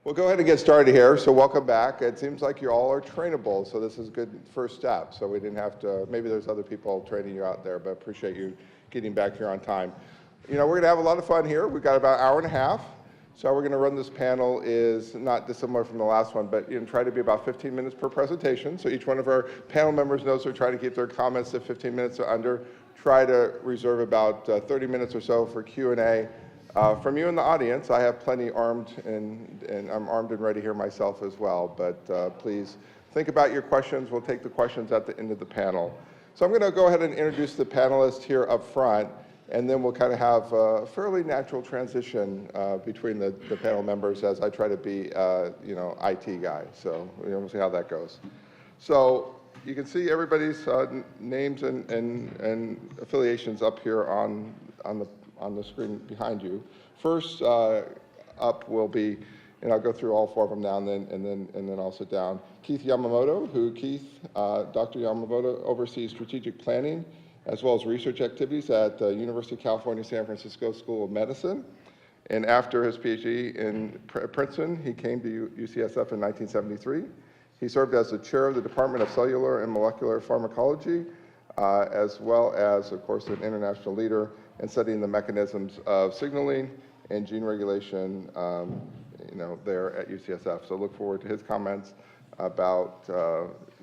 We'll go ahead and get started here. So welcome back. It seems like you all are trainable, so this is a good first step. So we didn't have to, maybe there's other people training you out there, but appreciate you getting back here on time. You know, we're gonna have a lot of fun here. We've got about an hour and a half. So how we're gonna run this panel is not dissimilar from the last one, but try to be about 15 minutes per presentation. So each one of our panel members knows they're trying to keep their comments to 15 minutes or under. Try to reserve about 30 minutes or so for Q&A. From you in the audience, I have plenty armed, and I'm armed and ready here myself as well, but please think about your questions. We'll take the questions at the end of the panel. So I'm gonna go ahead and introduce the panelists here up front, and then we'll kind of have a fairly natural transition between the panel members as I try to be, IT guy. So we'll see how that goes. So you can see everybody's names and affiliations up here on the screen behind you. First up will be, and I'll go through all four of them now and then also down. Keith Yamamoto, Dr. Yamamoto oversees strategic planning as well as research activities at the University of California, San Francisco School of Medicine. And after his PhD in Princeton, he came to UCSF in 1973. He served as the chair of the Department of Cellular and Molecular Pharmacology, as well as, of course, an international leader in studying the mechanisms of signaling and gene regulation, there at UCSF. So look forward to his comments about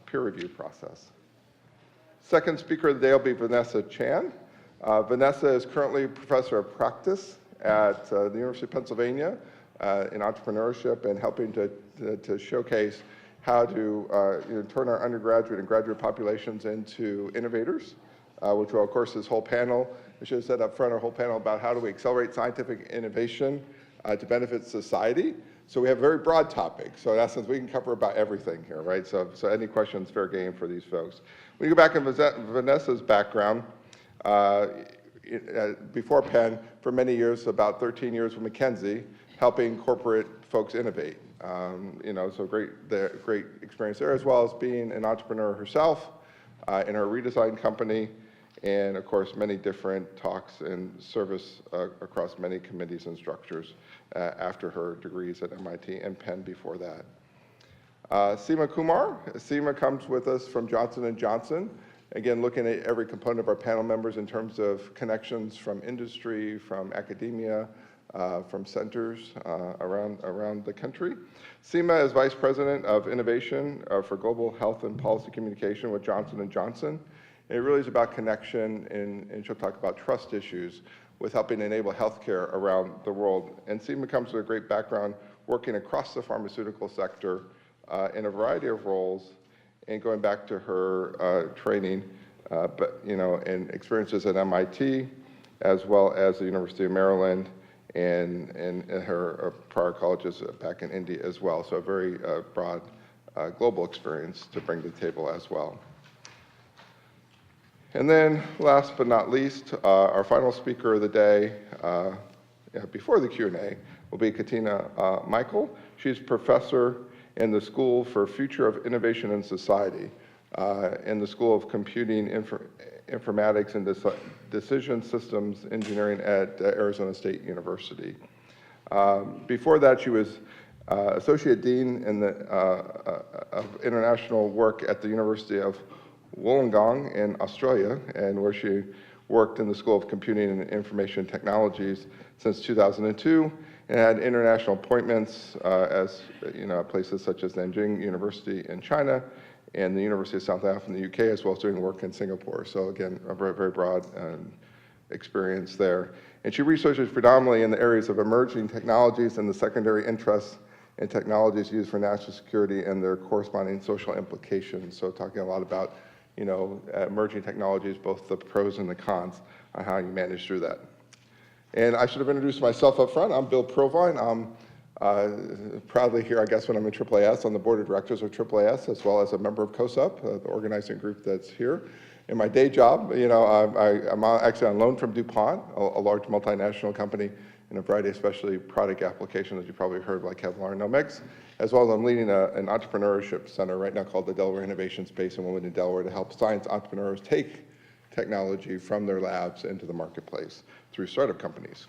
peer review process. Second speaker of the day will be Vanessa Chan. Vanessa is currently professor of practice at the University of Pennsylvania in entrepreneurship and helping to showcase how to turn our undergraduate and graduate populations into innovators, which will, of course, this whole panel, I should have said up front, our whole panel about how do we accelerate scientific innovation to benefit society. So we have a very broad topic. So in essence, we can cover about everything here, right? So any questions, fair game for these folks. When you go back in Vanessa's background, before Penn, for many years, about 13 years with McKinsey, helping corporate folks innovate. So great experience there, as well as being an entrepreneur herself in her redesign company, and of course, many different talks and service across many committees and structures after her degrees at MIT and Penn before that. Seema Kumar. Seema comes with us from Johnson & Johnson. Again, looking at every component of our panel members in terms of connections from industry, from academia, from centers around the country. Seema is Vice President of Innovation for Global Health and Policy Communication with Johnson & Johnson. And it really is about connection, and she'll talk about trust issues with helping enable healthcare around the world. And Seema comes with a great background working across the pharmaceutical sector in a variety of roles, and going back to her training, and experiences at MIT, as well as the University of Maryland, and her prior colleges back in India as well. So a very broad global experience to bring to the table as well. And then last but not least, our final speaker of the day, before the Q&A, will be Katina Michael. She's professor in the School for Future of Innovation and Society, in the School of Computing, Informatics and Decision Systems Engineering at Arizona State University. Before that, she was Associate Dean of International Work at the University of Wollongong in Australia, and where she worked in the School of Computing and Information Technologies since 2002, and had international appointments at places such as Nanjing University in China and the University of Southampton in the UK, as well as doing work in Singapore. So again, a very, very broad experience there. And she researches predominantly in the areas of emerging technologies and the secondary interests in technologies used for national security and their corresponding social implications. So talking a lot about emerging technologies, both the pros and the cons, on how you manage through that. And I should have introduced myself up front. I'm Bill Provine. I'm proudly here, I guess, when I'm in AAAS, on the board of directors of AAAS, as well as a member of COSUP, the organizing group that's here. In my day job, I'm actually on loan from DuPont, a large multinational company in a variety of specialty product applications that you probably heard, like Kevlar and Nomex, as well as I'm leading an entrepreneurship center right now called the Delaware Innovation Space in Wilmington, Delaware, to help science entrepreneurs take technology from their labs into the marketplace through startup companies.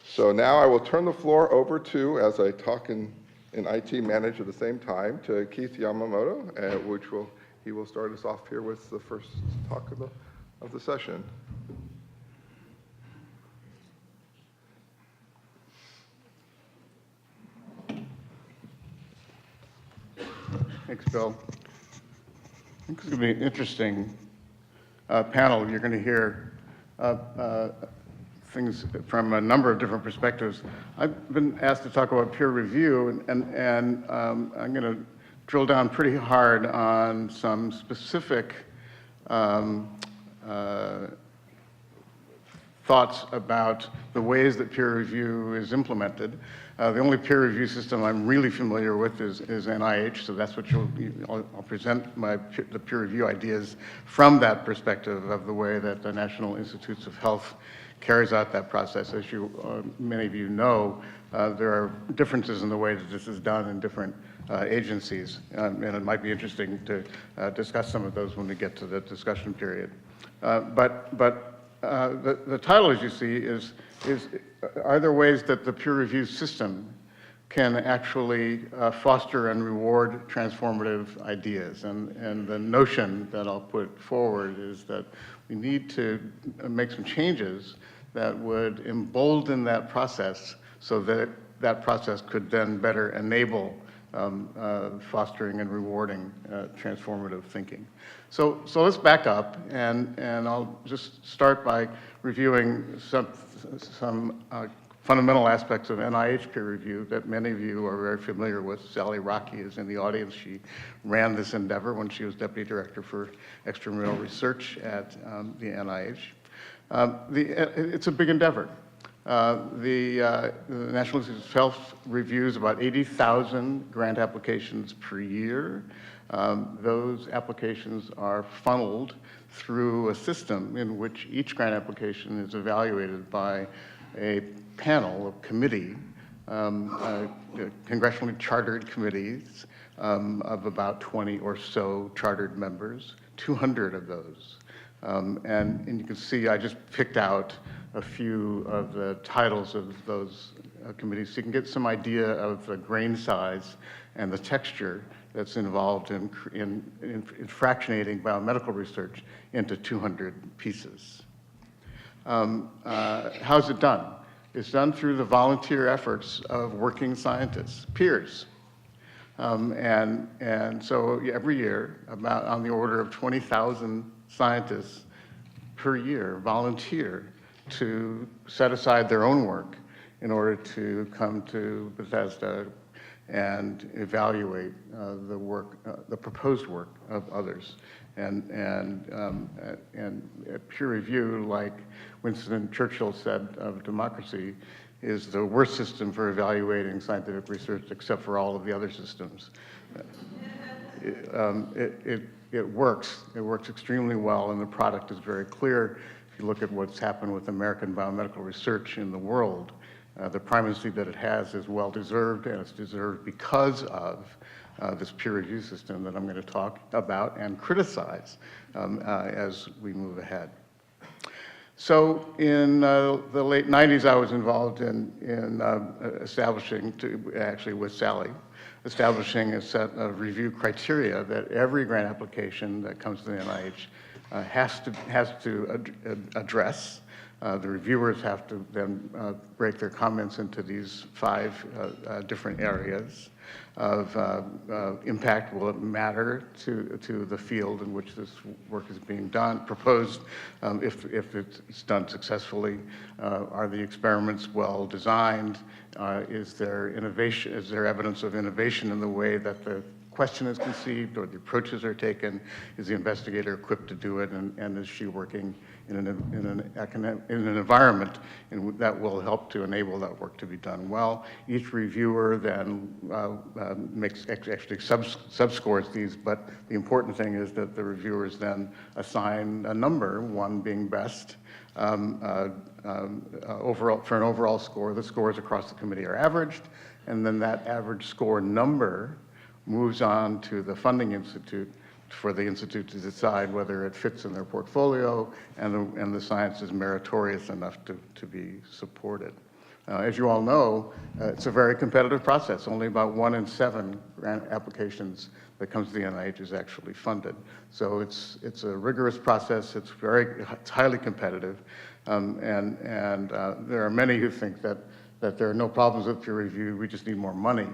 So now I will turn the floor over to, as I talk and and IT manage at the same time, to Keith Yamamoto, he will start us off here with the first talk of the session. Thanks, Bill. I think it's going to be an interesting panel. You're going to hear things from a number of different perspectives. I've been asked to talk about peer review, and I'm going to drill down pretty hard on some specific thoughts about the ways that peer review is implemented. The only peer review system I'm really familiar with is NIH, so that's what I'll present the peer review ideas from that perspective of the way that the National Institutes of Health carries out that process. As many of you know, there are differences in the way that this is done in different agencies, and it might be interesting to discuss some of those when we get to the discussion period. The title, as you see, is are there ways that the peer review system can actually foster and reward transformative ideas? And the notion that I'll put forward is that we need to make some changes that would embolden that process so that that process could then better enable fostering and rewarding transformative thinking. So let's back up, and I'll just start by reviewing some fundamental aspects of NIH peer review that many of you are very familiar with. Sally Rockey is in the audience. She ran this endeavor when she was Deputy Director for Extramural Research at the NIH. It's a big endeavor. The National Institutes of Health reviews about 80,000 grant applications per year. Those applications are funneled through a system in which each grant application is evaluated by a panel, a committee, congressionally chartered committees of about 20 or so chartered members, 200 of those. And you can see I just picked out a few of the titles of those committees so you can get some idea of the grain size and the texture that's involved in fractionating biomedical research into 200 pieces. How's it done? It's done through the volunteer efforts of working scientists, peers. And so every year, about on the order of 20,000 scientists per year volunteer to set aside their own work in order to come to Bethesda and evaluate the work, the proposed work of others. And peer review, like Winston Churchill said of democracy, is the worst system for evaluating scientific research except for all of the other systems. It works. It works extremely well, and the product is very clear. If you look at what's happened with American biomedical research in the world, the primacy that it has is well-deserved, and it's deserved because of this peer review system that I'm going to talk about and criticize as we move ahead. So in the late 90s, I was involved in establishing, actually with Sally, establishing a set of review criteria that every grant application that comes to the NIH has to address. The reviewers have to then break their comments into these 5 different areas of impact. Will it matter to the field in which this work is being done, proposed, if it's done successfully? Are the experiments well designed? Is there innovation? Is there evidence of innovation in the way that the question is conceived or the approaches are taken? Is the investigator equipped to do it, and is she working in an environment that will help to enable that work to be done well? Each reviewer then actually subscores these, but the important thing is that the reviewers then assign a number, 1 being best. Overall, for an overall score, the scores across the committee are averaged, and then that average score number moves on to the funding institute for the institute to decide whether it fits in their portfolio and the science is meritorious enough to be supported. As you all know, it's a very competitive process. Only about 1 in 7 grant applications that comes to the NIH is actually funded. So it's a rigorous process. It's highly competitive, and there are many who think that there are no problems with peer review. We just need more money.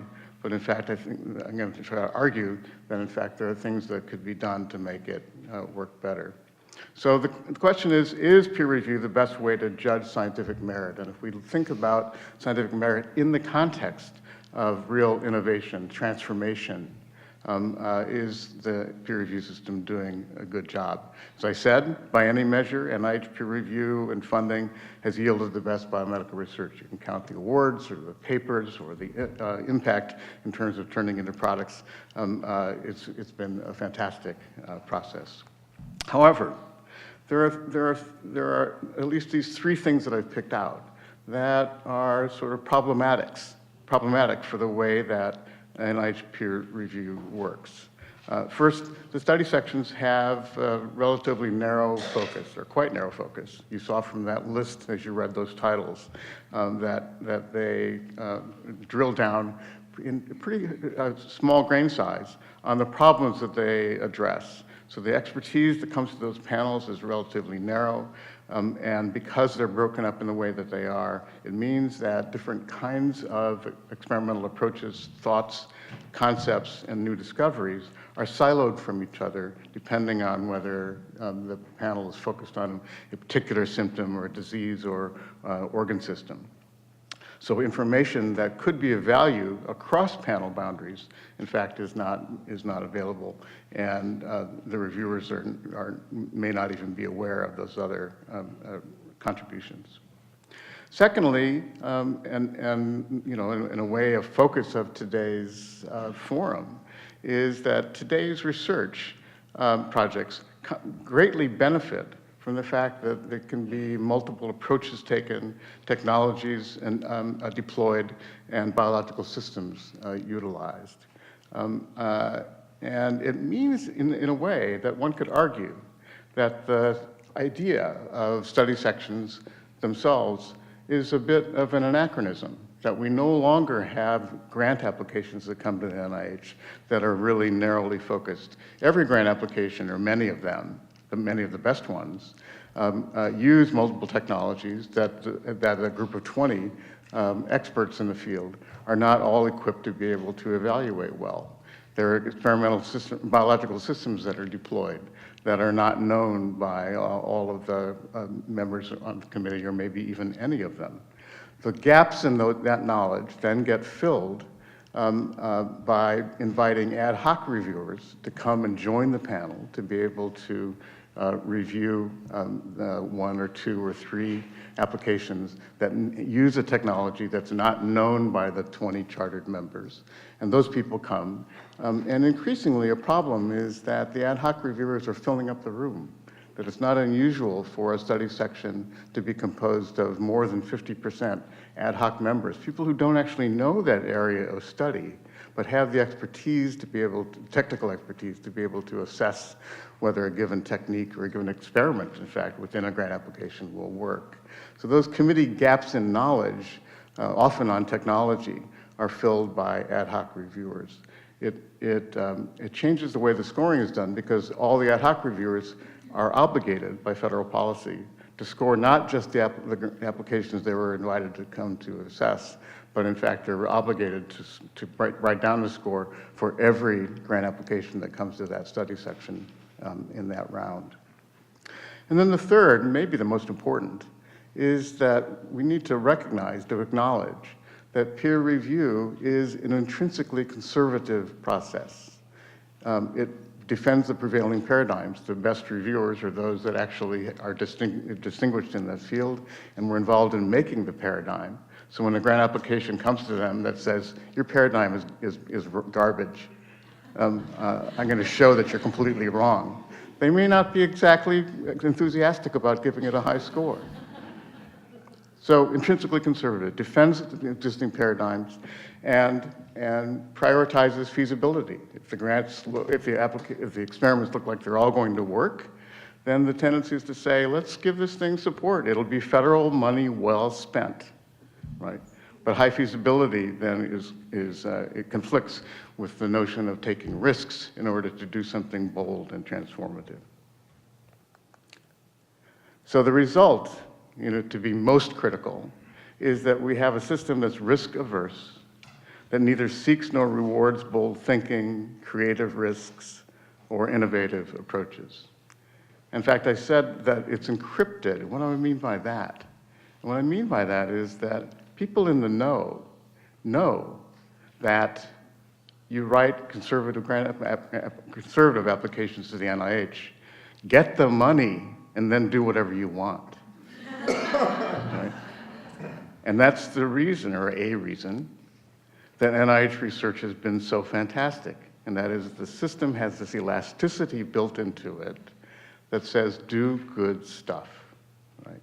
But in fact, I think I'm going to try to argue that in fact there are things that could be done to make it work better. So the question is peer review the best way to judge scientific merit? And if we think about scientific merit in the context of real innovation, transformation, is the peer review system doing a good job? As I said, by any measure, NIH peer review and funding has yielded the best biomedical research. You can count the awards or the papers or the impact in terms of turning into products. It's been a fantastic process. However, there are at least these 3 things that I've picked out that are sort of problematic for the way that NIH peer review works. First, the study sections have a relatively narrow focus, or quite narrow focus. You saw from that list as you read those titles that they drill down in pretty small grain size on the problems that they address. So the expertise that comes to those panels is relatively narrow, and because they're broken up in the way that they are, it means that different kinds of experimental approaches, thoughts, concepts, and new discoveries are siloed from each other depending on whether the panel is focused on a particular symptom or a disease or organ system. So information that could be of value across panel boundaries, in fact, is not available, and the reviewers may not even be aware of those other contributions. Secondly, and you know, in a way, a focus of today's forum is that today's research projects greatly benefit from the fact that there can be multiple approaches taken, technologies deployed, and biological systems utilized. And it means, in a way, that one could argue that the idea of study sections themselves is a bit of an anachronism, that we no longer have grant applications that come to the NIH that are really narrowly focused. Every grant application, or many of them, many of the best ones, use multiple technologies that a group of 20 experts in the field are not all equipped to be able to evaluate well. There are experimental biological systems that are deployed that are not known by all of the members on the committee, or maybe even any of them. The gaps in that knowledge then get filled by inviting ad hoc reviewers to come and join the panel to be able to review 1 or 2 or 3 applications that use a technology that's not known by the 20 chartered members. And those people come. And increasingly, a problem is that the ad hoc reviewers are filling up the room, that it's not unusual for a study section to be composed of more than 50% ad hoc members, people who don't actually know that area of study, but have the expertise to be able to, technical expertise to be able to assess whether a given technique or a given experiment, in fact, within a grant application will work. So those committee gaps in knowledge, often on technology, are filled by ad hoc reviewers. It changes the way the scoring is done because all the ad hoc reviewers are obligated by federal policy to score not just the applications they were invited to come to assess, but in fact they're obligated to write down the score for every grant application that comes to that study section in that round. And then the third, and maybe the most important, is that we need to recognize, to acknowledge, that peer review is an intrinsically conservative process. It defends the prevailing paradigms. The best reviewers are those that actually are distinguished in that field and were involved in making the paradigm. So when a grant application comes to them that says, your paradigm is garbage, I'm going to show that you're completely wrong, they may not be exactly enthusiastic about giving it a high score. So intrinsically conservative, defends existing paradigms, and prioritizes feasibility. If the experiments look like they're all going to work, then the tendency is to say, let's give this thing support. It'll be federal money well spent. right? But high feasibility then it conflicts with the notion of taking risks in order to do something bold and transformative. So the result, to be most critical, is that we have a system that's risk averse, that neither seeks nor rewards bold thinking, creative risks, or innovative approaches. In fact, I said that it's encrypted. What do I mean by that? And what I mean by that is that people in the know that you write conservative applications to the NIH, get the money, and then do whatever you want. Right? And that's the reason, or a reason, that NIH research has been so fantastic. And that is the system has this elasticity built into it that says, do good stuff, right?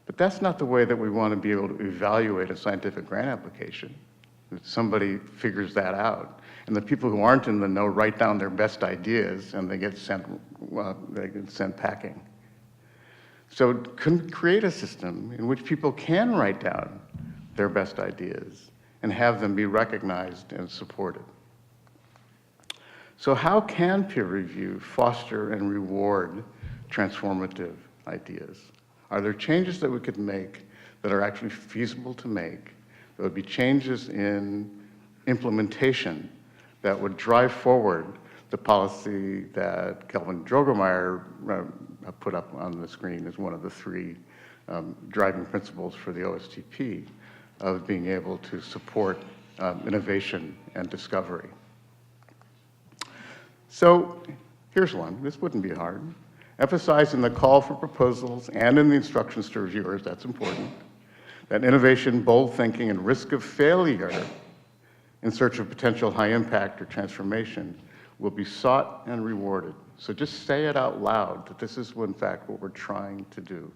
But that's not the way that we want to be able to evaluate a scientific grant application. That somebody figures that out. And the people who aren't in the know write down their best ideas and they get sent packing. So create a system in which people can write down their best ideas and have them be recognized and supported. So how can peer review foster and reward transformative ideas? Are there changes that we could make that are actually feasible to make? There would be changes in implementation that would drive forward the policy that Kelvin Drogemeyer put up on the screen as one of the three driving principles for the OSTP of being able to support innovation and discovery. So here's one. This wouldn't be hard. Emphasize in the call for proposals and in the instructions to reviewers, that's important, that innovation, bold thinking, and risk of failure in search of potential high impact or transformation will be sought and rewarded. So just say it out loud that this is, in fact, what we're trying to do.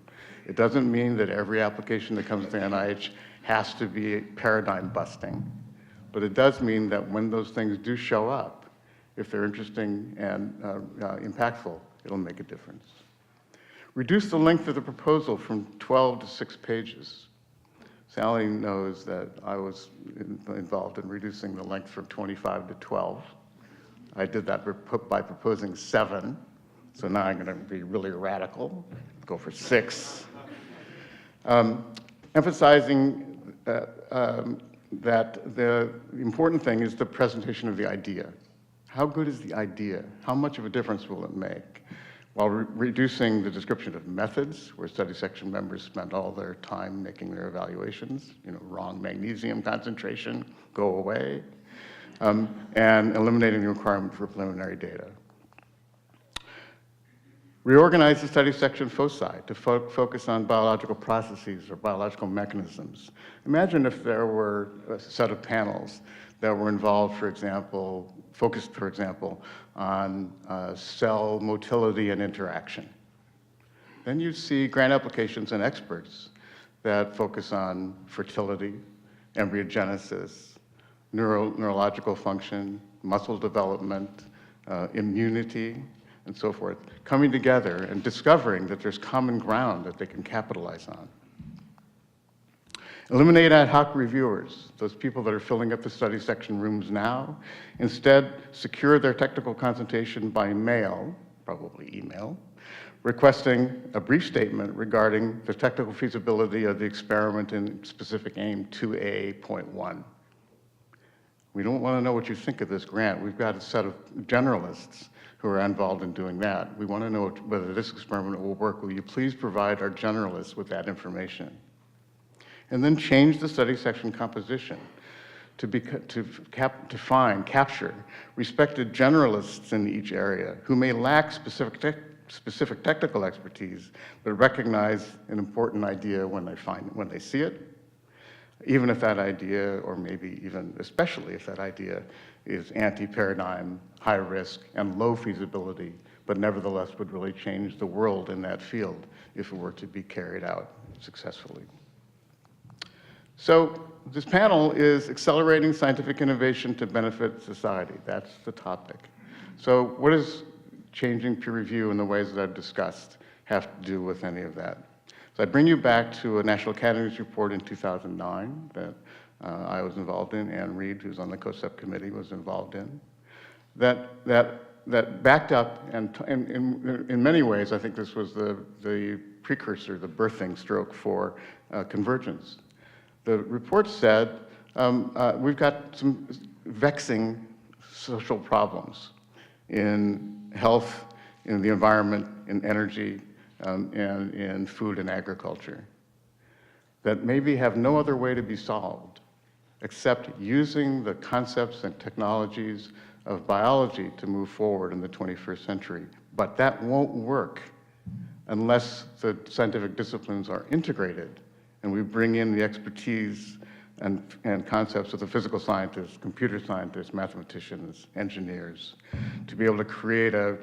It doesn't mean that every application that comes to NIH has to be paradigm busting, but it does mean that when those things do show up, if they're interesting and impactful, it'll make a difference. Reduce the length of the proposal from 12 to 6 pages. Sally knows that I was involved in reducing the length from 25 to 12. I did that by proposing 7. So now I'm going to be really radical, go for 6. Emphasizing that the important thing is the presentation of the idea. How good is the idea? How much of a difference will it make? While reducing the description of methods, where study section members spend all their time making their evaluations, wrong magnesium concentration, go away, and eliminating the requirement for preliminary data. Reorganize the study section foci to focus on biological processes or biological mechanisms. Imagine if there were a set of panels that were involved, focused, for example, on cell motility and interaction. Then you see grant applications and experts that focus on fertility, embryogenesis, neurological function, muscle development, immunity, and so forth, coming together and discovering that there's common ground that they can capitalize on. Eliminate ad hoc reviewers, those people that are filling up the study section rooms now. Instead, secure their technical consultation by mail, probably email, requesting a brief statement regarding the technical feasibility of the experiment in specific aim 2A.1. We don't want to know what you think of this grant. We've got a set of generalists who are involved in doing that. We want to know whether this experiment will work. Will you please provide our generalists with that information? And then change the study section composition to capture respected generalists in each area who may lack specific technical expertise, but recognize an important idea when they see it, even if that idea, or maybe even especially if that idea is anti-paradigm, high risk, and low feasibility, but nevertheless would really change the world in that field if it were to be carried out successfully. So this panel is accelerating scientific innovation to benefit society. That's the topic. So what does changing peer review in the ways that I've discussed have to do with any of that? So I bring you back to a National Academies report in 2009 that I was involved in, Ann Reed, who's on the COSEP committee, was involved in, that backed up, and in many ways, I think this was the precursor, the birthing stroke for convergence. The report said, we've got some vexing social problems in health, in the environment, in energy, and in food and agriculture that maybe have no other way to be solved except using the concepts and technologies of biology to move forward in the 21st century. But that won't work unless the scientific disciplines are integrated and we bring in the expertise and concepts of the physical scientists, computer scientists, mathematicians, engineers, to be able to create a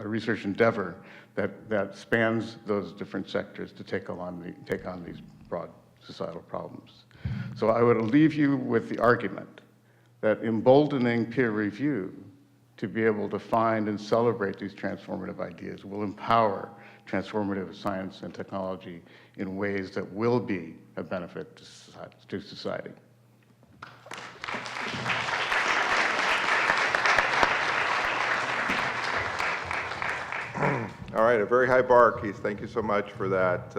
research endeavor that spans those different sectors to take on these broad societal problems. So I would leave you with the argument that emboldening peer review to be able to find and celebrate these transformative ideas will empower transformative science and technology in ways that will be a benefit to society. All right, a very high bar, Keith. Thank you so much for that.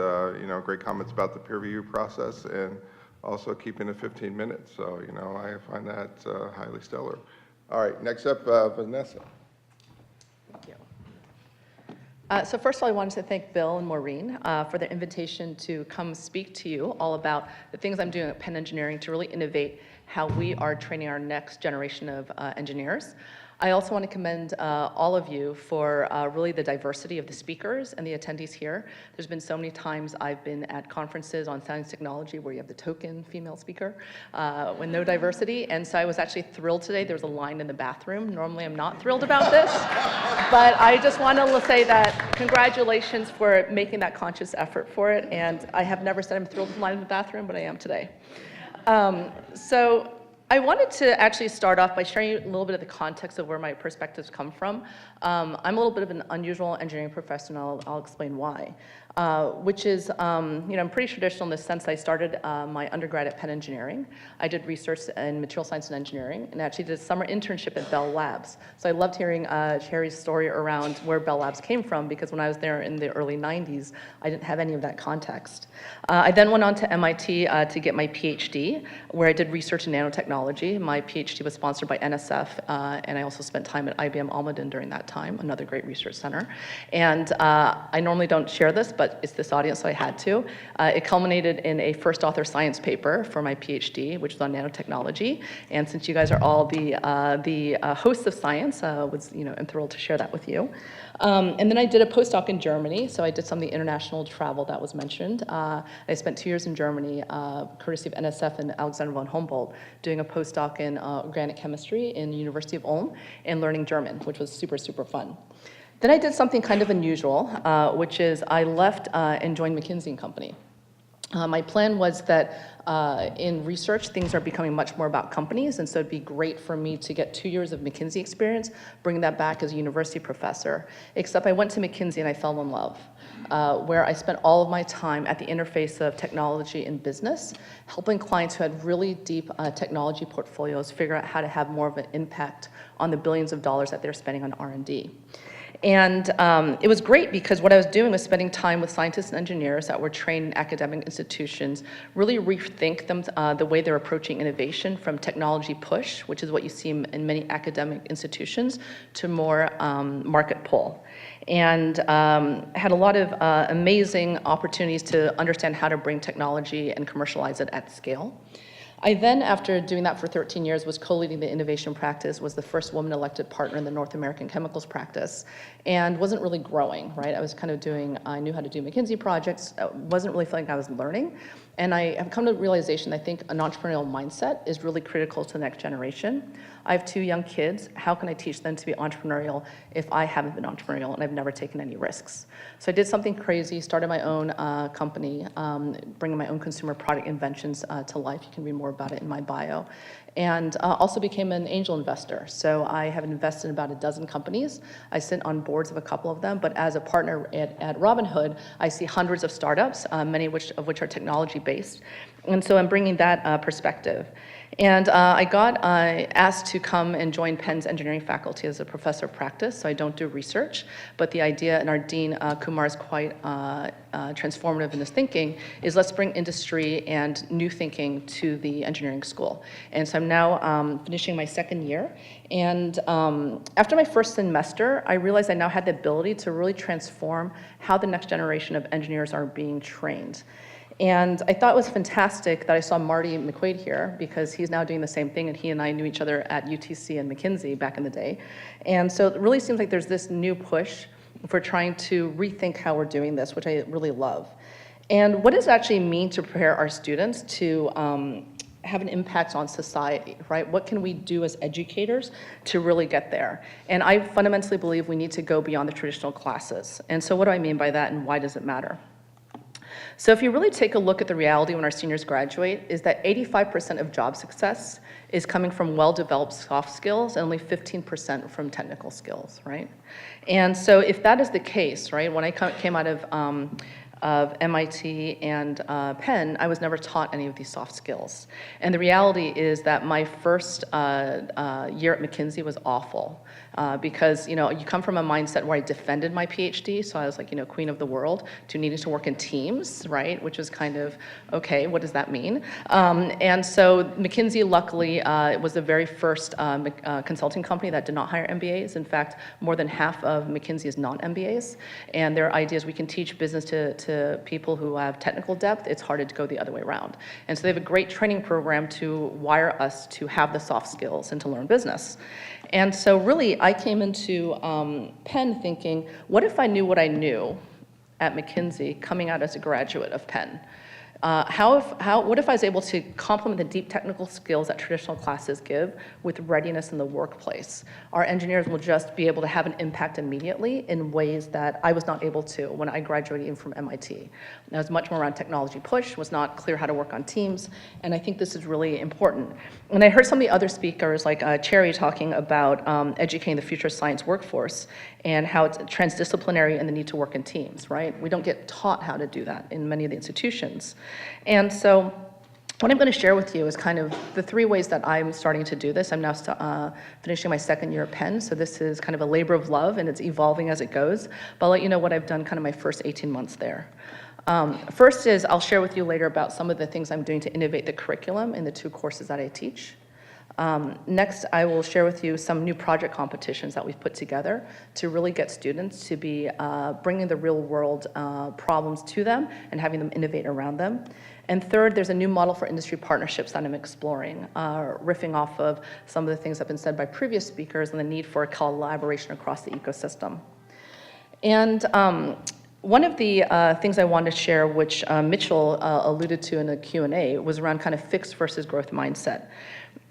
Great comments about the peer review process and also keeping it 15 minutes. So, I find that highly stellar. All right, next up, Vanessa. Thank you. So first of all, I wanted to thank Bill and Maureen for their invitation to come speak to you all about the things I'm doing at Penn Engineering to really innovate how we are training our next generation of engineers. I also want to commend all of you for really the diversity of the speakers and the attendees here. There's been so many times I've been at conferences on science technology where you have the token female speaker with no diversity, and so I was actually thrilled today. There was a line in the bathroom. Normally I'm not thrilled about this, but I just want to say that congratulations for making that conscious effort for it, and I have never said I'm thrilled with the line in the bathroom, but I am today. So I wanted to actually start off by sharing a little bit of the context of where my perspectives come from. I'm a little bit of an unusual engineering professional. I'll explain why. Which is, I'm pretty traditional in the sense I started my undergrad at Penn Engineering. I did research in material science and engineering, and actually did a summer internship at Bell Labs. So I loved hearing Sherry's story around where Bell Labs came from, because when I was there in the early 90s, I didn't have any of that context. I then went on to MIT to get my PhD, where I did research in nanotechnology. My PhD was sponsored by NSF, and I also spent time at IBM Almaden during that time, another great research center. And I normally don't share this, but it's this audience, so I had to. It culminated in a first author science paper for my PhD, which was on nanotechnology. And since you guys are all the hosts of science, I'm thrilled to share that with you. And then I did a postdoc in Germany, so I did some of the international travel that was mentioned. I spent 2 years in Germany, courtesy of NSF and Alexander von Humboldt, doing a postdoc in organic chemistry in the University of Ulm and learning German, which was super, super fun. Then I did something kind of unusual, which is I left and joined McKinsey & Company. My plan was that in research, things are becoming much more about companies, and so it'd be great for me to get 2 years of McKinsey experience, bring that back as a university professor. Except I went to McKinsey and I fell in love, where I spent all of my time at the interface of technology and business, helping clients who had really deep technology portfolios figure out how to have more of an impact on the billions of dollars that they're spending on R&D. And it was great because what I was doing was spending time with scientists and engineers that were trained in academic institutions, really rethink them, the way they're approaching innovation from technology push, which is what you see in many academic institutions, to more market pull. And had a lot of amazing opportunities to understand how to bring technology and commercialize it at scale. I then, after doing that for 13 years, was co-leading the innovation practice, was the first woman elected partner in the North American chemicals practice, and wasn't really growing, right? I was kind of I knew how to do McKinsey projects, wasn't really feeling like I was learning. And I have come to the realization I think an entrepreneurial mindset is really critical to the next generation. I have 2 young kids. How can I teach them to be entrepreneurial if I haven't been entrepreneurial and I've never taken any risks? So I did something crazy, started my own company, bringing my own consumer product inventions to life. You can read more about it in my bio. And also became an angel investor. So I have invested in about a dozen companies. I sit on boards of a couple of them, but as a partner at Robinhood, I see hundreds of startups, many of which are technology-based. And so I'm bringing that perspective. And I got asked to come and join Penn's engineering faculty as a professor of practice, so I don't do research, but the idea, and our dean, Kumar, is quite transformative in his thinking, is let's bring industry and new thinking to the engineering school. And so I'm now finishing my 2nd year, and after my first semester, I realized I now had the ability to really transform how the next generation of engineers are being trained. And I thought it was fantastic that I saw Marty McQuaid here, because he's now doing the same thing, and he and I knew each other at UTC and McKinsey back in the day. And so it really seems like there's this new push for trying to rethink how we're doing this, which I really love. And what does it actually mean to prepare our students to have an impact on society, right? What can we do as educators to really get there? And I fundamentally believe we need to go beyond the traditional classes. And so what do I mean by that, and why does it matter? So if you really take a look at the reality when our seniors graduate, is that 85% of job success is coming from well-developed soft skills and only 15% from technical skills, right? And so if that is the case, right, when I came out of MIT and Penn, I was never taught any of these soft skills. And the reality is that my first year at McKinsey was awful. Because you come from a mindset where I defended my PhD, so I was like, queen of the world, to needing to work in teams, right? Which is kind of, okay, what does that mean? And so McKinsey, luckily, was the very first consulting company that did not hire MBAs. In fact, more than half of McKinsey is non-MBAs. And their idea is we can teach business to people who have technical depth. It's harder to go the other way around. And so they have a great training program to wire us to have the soft skills and to learn business. And so really, I came into Penn thinking, what if I knew what I knew at McKinsey coming out as a graduate of Penn? What if I was able to complement the deep technical skills that traditional classes give with readiness in the workplace? Our engineers will just be able to have an impact immediately in ways that I was not able to when I graduated even from MIT. I was much more around technology push, was not clear how to work on teams, and I think this is really important. And I heard some of the other speakers, like Cherry, talking about educating the future science workforce and how it's transdisciplinary and the need to work in teams, right? We don't get taught how to do that in many of the institutions. And so what I'm going to share with you is kind of the 3 ways that I'm starting to do this. I'm now finishing my 2nd year at Penn, so this is kind of a labor of love, and it's evolving as it goes. But I'll let you know what I've done kind of my first 18 months there. First is I'll share with you later about some of the things I'm doing to innovate the curriculum in the 2 courses that I teach. Next, I will share with you some new project competitions that we've put together to really get students to be bringing the real world problems to them and having them innovate around them. And third, there's a new model for industry partnerships that I'm exploring, riffing off of some of the things that have been said by previous speakers and the need for collaboration across the ecosystem. And one of the things I wanted to share, which Mitchell alluded to in the Q&A, was around kind of fixed versus growth mindset.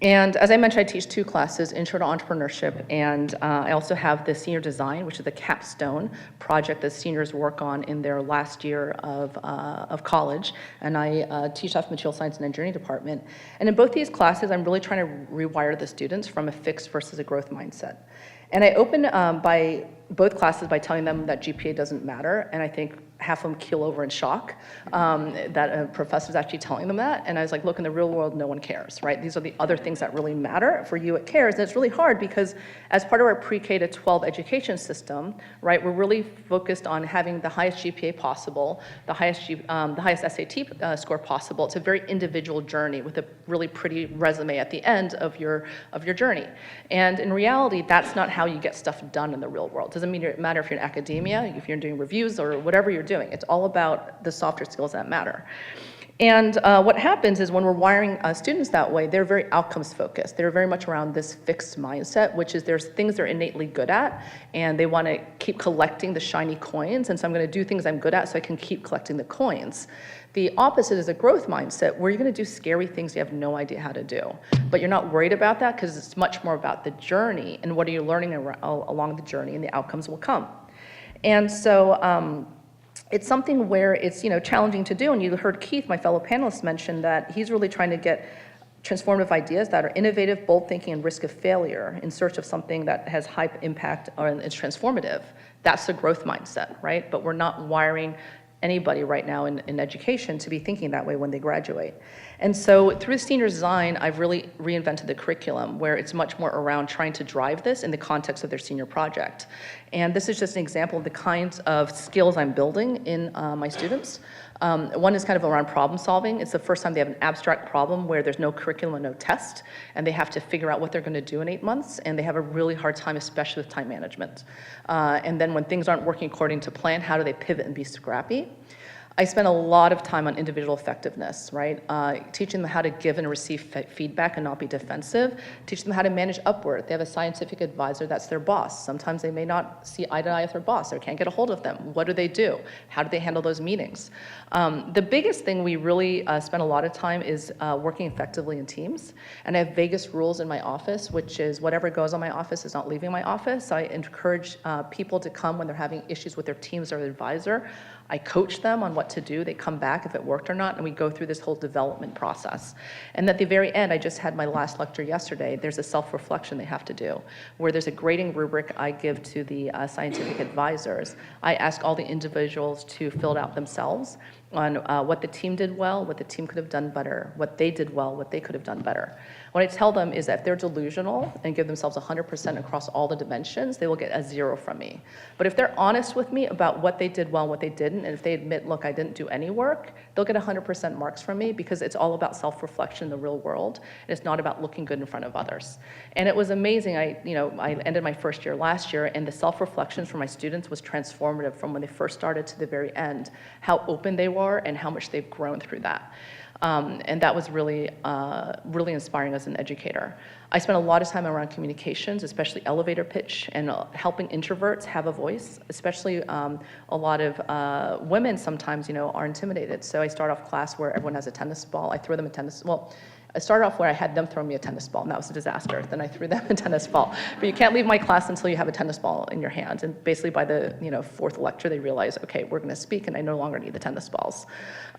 And as I mentioned, I teach 2 classes, Intro to Entrepreneurship, and I also have the Senior Design, which is the capstone project that seniors work on in their last year of college. And I teach off Material Science and Engineering department. And in both these classes, I'm really trying to rewire the students from a fixed versus a growth mindset. And I open by both classes by telling them that GPA doesn't matter, and I think half of them keel over in shock that a professor's actually telling them that. And I was like, look, in the real world, no one cares, right? These are the other things that really matter. For you, it cares. And it's really hard because as part of our pre-K to 12 education system, right, we're really focused on having the highest GPA possible, the highest SAT score possible. It's a very individual journey with a really pretty resume at the end of your journey. And in reality, that's not how you get stuff done in the real world. It doesn't matter if you're in academia, if you're doing reviews or whatever you're doing. It's all about the softer skills that matter. And what happens is when we're wiring students that way, they're very outcomes focused. They're very much around this fixed mindset, which is there's things they're innately good at, and they want to keep collecting the shiny coins. And so I'm going to do things I'm good at so I can keep collecting the coins. The opposite is a growth mindset, where you're going to do scary things you have no idea how to do. But you're not worried about that because it's much more about the journey and what are you learning along the journey, and the outcomes will come. And so it's something where it's challenging to do. And you heard Keith, my fellow panelist, mention that he's really trying to get transformative ideas that are innovative, bold thinking, and risk of failure in search of something that has high impact or is transformative. That's the growth mindset, right? But we're not wiring anybody right now in education to be thinking that way when they graduate. And so through senior design, I've really reinvented the curriculum where it's much more around trying to drive this in the context of their senior project. And this is just an example of the kinds of skills I'm building in my students. One is kind of around problem solving. It's the first time they have an abstract problem where there's no curriculum and no test, and they have to figure out what they're going to do in 8 months, and they have a really hard time, especially with time management. And then when things aren't working according to plan, how do they pivot and be scrappy? I spent a lot of time on individual effectiveness, right? Teaching them how to give and receive feedback and not be defensive. Teaching them how to manage upward. They have a scientific advisor that's their boss. Sometimes they may not see eye to eye with their boss or can't get a hold of them. What do? How do they handle those meetings? The biggest thing we really spend a lot of time is working effectively in teams. And I have Vegas rules in my office, which is whatever goes on my office is not leaving my office. So I encourage people to come when they're having issues with their teams or their advisor. I coach them on what to do. They come back if it worked or not, and we go through this whole development process. And at the very end, I just had my last lecture yesterday, there's a self-reflection they have to do, where there's a grading rubric I give to the scientific advisors. I ask all the individuals to fill it out themselves on what the team did well, what the team could have done better, what they did well, what they could have done better. What I tell them is that if they're delusional and give themselves 100% across all the dimensions, they will get a 0 from me. But if they're honest with me about what they did well and what they didn't, and if they admit, look, I didn't do any work, they'll get 100% marks from me because it's all about self-reflection in the real world. And it's not about looking good in front of others. And it was amazing. I ended my first year last year, and the self-reflections for my students was transformative from when they first started to the very end, how open they were and how much they've grown through that. And that was really, really inspiring as an educator. I spent a lot of time around communications, especially elevator pitch, and helping introverts have a voice, especially a lot of women sometimes, are intimidated. So I start off class where everyone has a tennis ball. I throw them a tennis, I started off where I had them throw me a tennis ball, and that was a disaster. Then I threw them a tennis ball. But you can't leave my class until you have a tennis ball in your hand. And basically by the 4th lecture, they realize, okay, we're gonna speak, and I no longer need the tennis balls.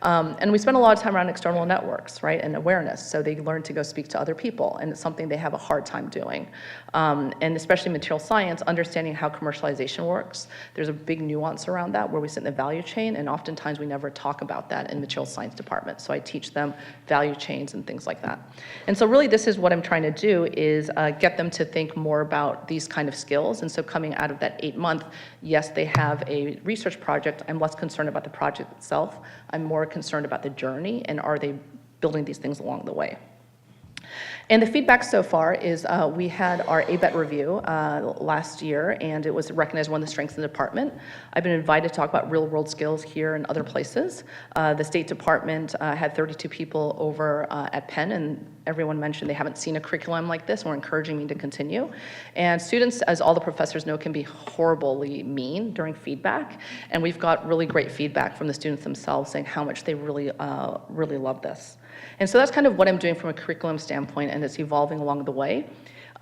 And we spend a lot of time around external networks, right, and awareness. So they learn to go speak to other people, and it's something they have a hard time doing. And especially material science, understanding how commercialization works. There's a big nuance around that where we sit in the value chain, and oftentimes we never talk about that in material science department. So I teach them value chains and things like that. And so really this is what I'm trying to do is get them to think more about these kind of skills. And so coming out of that 8-month, yes, they have a research project. I'm less concerned about the project itself. I'm more concerned about the journey and are they building these things along the way. And the feedback so far is we had our ABET review last year, and it was recognized one of the strengths in the department. I've been invited to talk about real-world skills here and other places. The State Department had 32 people over at Penn, and everyone mentioned they haven't seen a curriculum like this, and were encouraging me to continue. And students, as all the professors know, can be horribly mean during feedback, and we've got really great feedback from the students themselves saying how much they really, really love this. And so that's kind of what I'm doing from a curriculum standpoint, and it's evolving along the way.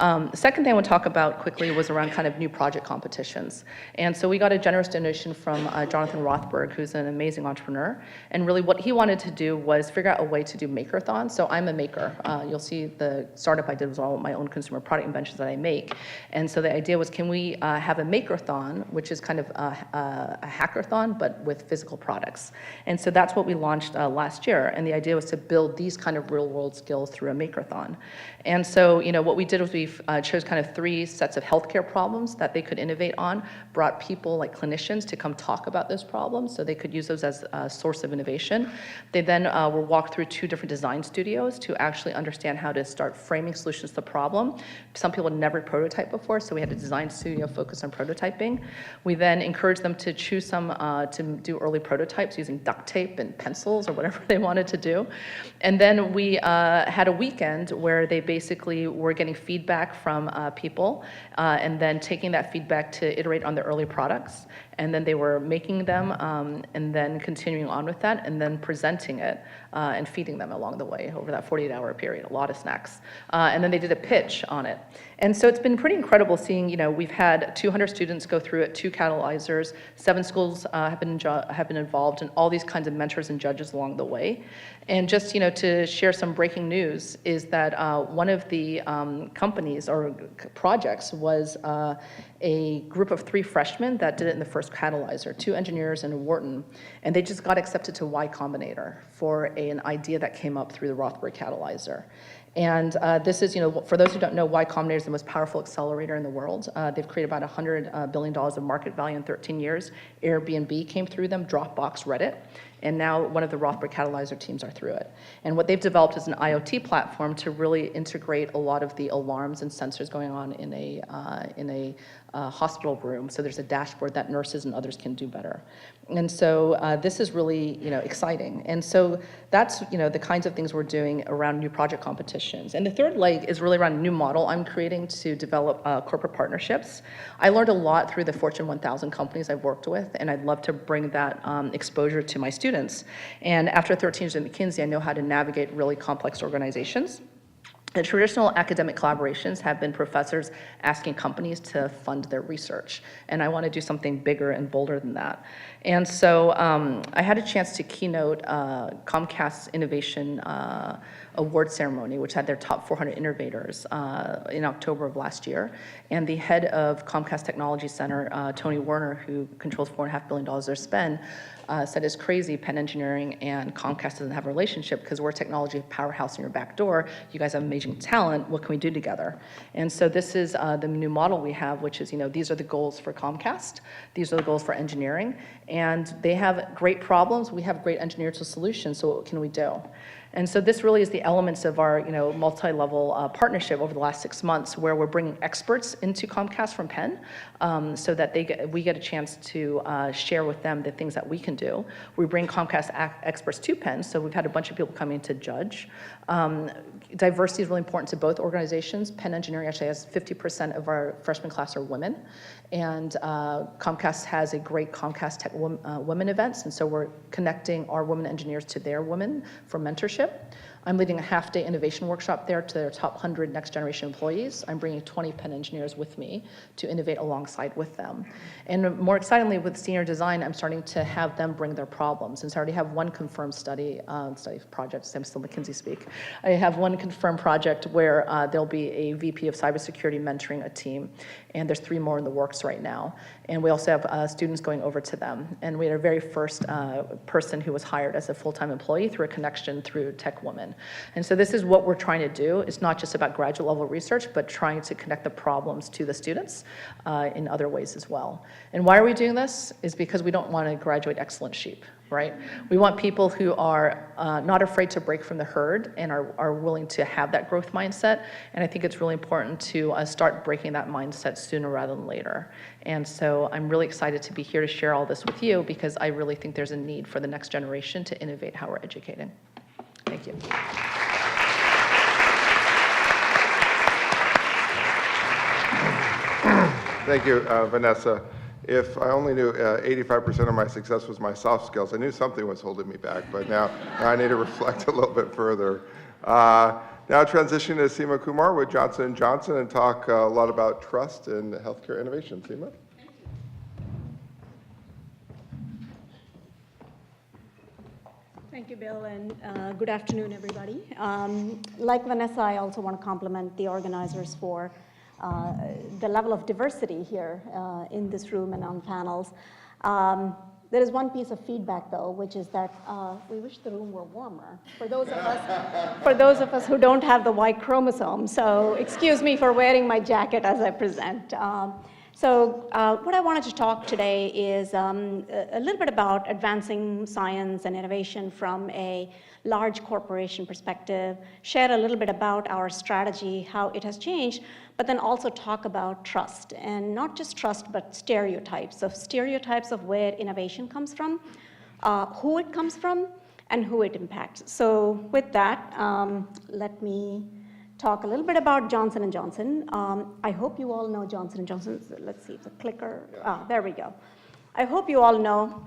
The second thing I want to talk about quickly was around kind of new project competitions. And so we got a generous donation from Jonathan Rothberg, who's an amazing entrepreneur. And really what he wanted to do was figure out a way to do makeathons. So I'm a maker. You'll see the startup I did was all my own consumer product inventions that I make. And so the idea was, can we have a makeathon, which is kind of a hackathon, but with physical products. And so that's what we launched last year. And the idea was to build these kind of real world skills through a makeathon. And so, what we did was we we chose kind of 3 sets of healthcare problems that they could innovate on, brought people like clinicians to come talk about those problems so they could use those as a source of innovation. They then were walked through 2 different design studios to actually understand how to start framing solutions to the problem. Some people had never prototyped before, so we had a design studio focused on prototyping. We then encouraged them to choose some to do early prototypes using duct tape and pencils or whatever they wanted to do. And then we had a weekend where they basically were getting feedback from people and then taking that feedback to iterate on the early products. And then they were making them and then continuing on with that and then presenting it and feeding them along the way over that 48-hour period, a lot of snacks. And then they did a pitch on it. And so it's been pretty incredible seeing, we've had 200 students go through it, 2 catalyzers, 7 schools have been involved, and all these kinds of mentors and judges along the way. And just, to share some breaking news is that one of the companies or projects was a group of 3 freshmen that did it in the first catalyzer, 2 engineers and a Wharton, and they just got accepted to Y Combinator for an idea that came up through the Rothberg Catalyzer. And this is, for those who don't know, Y Combinator is the most powerful accelerator in the world. They've created about $100 billion of market value in 13 years. Airbnb came through them, Dropbox, Reddit, and now one of the Rothberg Catalyzer teams are through it. And what they've developed is an IoT platform to really integrate a lot of the alarms and sensors going on in a hospital room. So there's a dashboard that nurses and others can do better. And so this is really, exciting. And so that's, the kinds of things we're doing around new project competitions. And the third leg is really around a new model I'm creating to develop corporate partnerships. I learned a lot through the Fortune 1000 companies I've worked with, and I'd love to bring that exposure to my students. And after 13 years at McKinsey, I know how to navigate really complex organizations. The traditional academic collaborations have been professors asking companies to fund their research, and I want to do something bigger and bolder than that. And so I had a chance to keynote Comcast's Innovation Award ceremony, which had their top 400 innovators in October of last year. And the head of Comcast Technology Center, Tony Werner, who controls $4.5 billion of their spend, said it's crazy Penn Engineering and Comcast doesn't have a relationship because we're a technology powerhouse in your back door. You guys have amazing talent. What can we do together? And so this is the new model we have, which is, these are the goals for Comcast. These are the goals for engineering. And they have great problems. We have great engineers with solutions. So what can we do? And so this really is the elements of our, multi-level partnership over the last 6 months, where we're bringing experts into Comcast from Penn, so that we get a chance to share with them the things that we can do. We bring Comcast experts to Penn, so we've had a bunch of people coming to judge. Diversity is really important to both organizations. Penn Engineering actually has 50% of our freshman class are women, and Comcast has a great Comcast Tech Women events, and so we're connecting our women engineers to their women for mentorship. I'm leading a half-day innovation workshop there to their top 100 next-generation employees. I'm bringing 20 Penn engineers with me to innovate alongside with them. And more excitingly, with senior design, I'm starting to have them bring their problems. And so I already have one confirmed study project. I'm still McKinsey speak. I have one confirmed project where there'll be a VP of cybersecurity mentoring a team. And there's 3 more in the works right now. And we also have students going over to them. And we had our very first person who was hired as a full-time employee through a connection through Tech Woman. And so this is what we're trying to do. It's not just about graduate level research, but trying to connect the problems to the students in other ways as well. And why are we doing this? Is because we don't want to graduate excellent sheep, right? We want people who are not afraid to break from the herd and are willing to have that growth mindset. And I think it's really important to start breaking that mindset sooner rather than later. And so I'm really excited to be here to share all this with you because I really think there's a need for the next generation to innovate how we're educating. Thank you. Thank you, Vanessa. If I only knew 85% of my success was my soft skills, I knew something was holding me back, but now I need to reflect a little bit further. Now transition to Seema Kumar with Johnson & Johnson and talk a lot about trust and healthcare innovation. Seema? Thank you, Bill, and good afternoon, everybody. Like Vanessa, I also want to compliment the organizers for the level of diversity here in this room and on panels. There is one piece of feedback, though, which is that we wish the room were warmer for those of us who don't have the Y chromosome. So excuse me for wearing my jacket as I present. So what I wanted to talk today is a little bit about advancing science and innovation from a large corporation perspective, share a little bit about our strategy, how it has changed, but then also talk about trust, and not just trust, but stereotypes of where innovation comes from, who it comes from, and who it impacts. So with that, let me talk a little bit about Johnson & Johnson. I hope you all know Johnson & Johnson. So let's see if the clicker, there we go. I hope you all know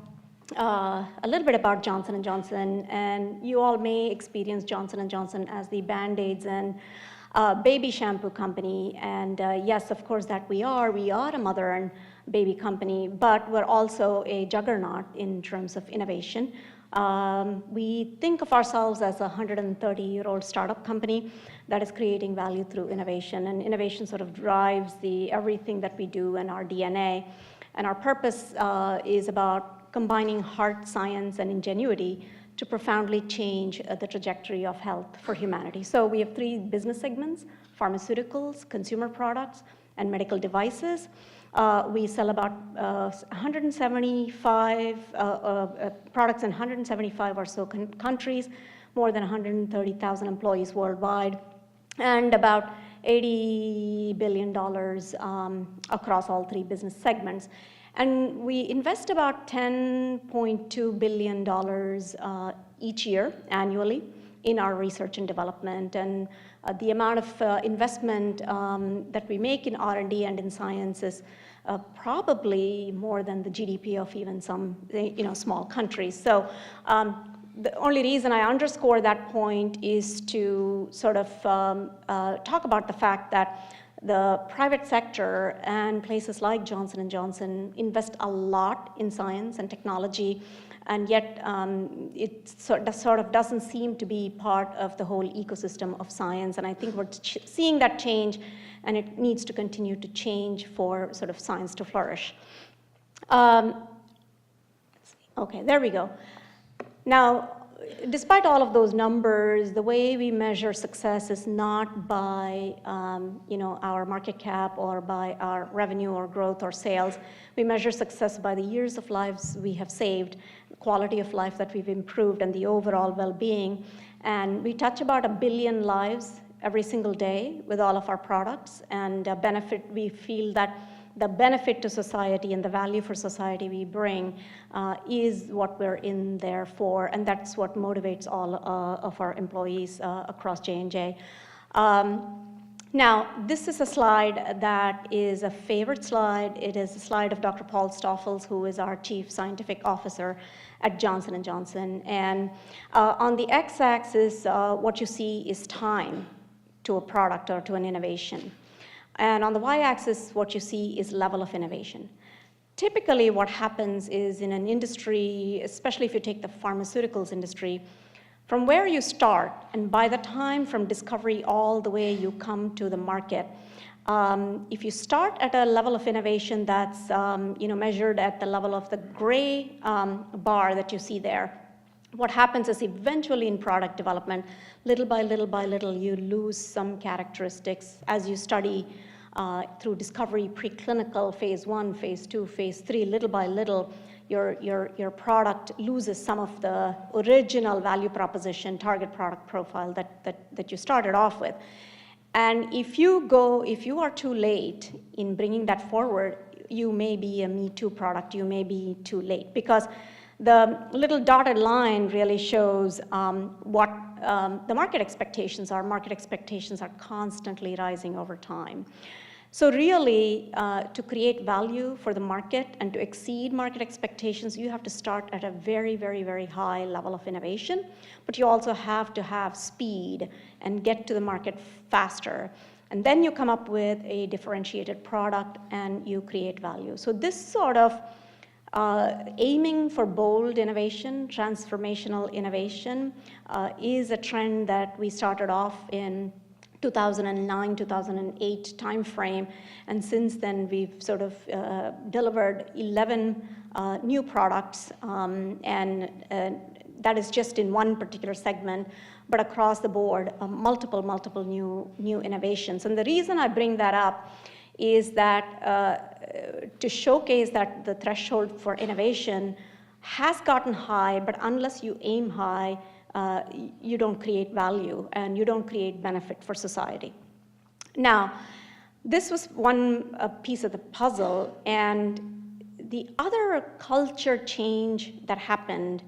a little bit about Johnson & Johnson, and you all may experience Johnson & Johnson as the Band-Aids and baby shampoo company. And yes, of course, that we are a mother and baby company, but we're also a juggernaut in terms of innovation. We think of ourselves as a 130-year-old startup company that is creating value through innovation, and innovation sort of drives everything that we do in our DNA. And our purpose is about combining hard science and ingenuity to profoundly change the trajectory of health for humanity. So we have 3 business segments: pharmaceuticals, consumer products, and medical devices. We sell about 175 products in 175 or so countries, more than 130,000 employees worldwide, and about $80 billion across all 3 business segments. And we invest about $10.2 billion each year, annually, in our research and development. And the amount of investment that we make in R&D and in science is probably more than the GDP of even some small countries. So the only reason I underscore that point is to sort of talk about the fact that the private sector and places like Johnson & Johnson invest a lot in science and technology, and yet it sort of doesn't seem to be part of the whole ecosystem of science. And I think we're seeing that change, and it needs to continue to change for sort of science to flourish. Okay, there we go. Now, despite all of those numbers, the way we measure success is not by our market cap or by our revenue or growth or sales. We measure success by the years of lives we have saved, quality of life that we've improved, and the overall well-being. And we touch about 1 billion lives every single day with all of our products, and we feel that the benefit to society and the value for society we bring is what we're in there for, and that's what motivates all of our employees across J&J. Now, this is a slide that is a favorite slide. It is a slide of Dr. Paul Stoffels, who is our Chief Scientific Officer at Johnson & Johnson. And on the x-axis, what you see is time to a product or to an innovation. And on the y-axis, what you see is level of innovation. Typically, what happens is in an industry, especially if you take the pharmaceuticals industry, from where you start, and by the time from discovery all the way you come to the market, if you start at a level of innovation that's measured at the level of the gray bar that you see there, what happens is eventually in product development, little by little, you lose some characteristics as you study through discovery, preclinical, phase 1, phase 2, phase 3, little by little, your product loses some of the original value proposition, target product profile that you started off with. And if you are too late in bringing that forward, you may be a Me Too product, you may be too late, because the little dotted line really shows what the market expectations are. Market expectations are constantly rising over time. So really, to create value for the market and to exceed market expectations, you have to start at a very, very, very high level of innovation, but you also have to have speed and get to the market faster. And then you come up with a differentiated product and you create value. So this sort of aiming for bold innovation, transformational innovation, is a trend that we started off in 2009, 2008 timeframe, and since then we've sort of delivered 11 new products, and that is just in one particular segment, but across the board, multiple new innovations. And the reason I bring that up is that to showcase that the threshold for innovation has gotten high, but unless you aim high, you don't create value and you don't create benefit for society. Now, this was one piece of the puzzle, and the other culture change that happened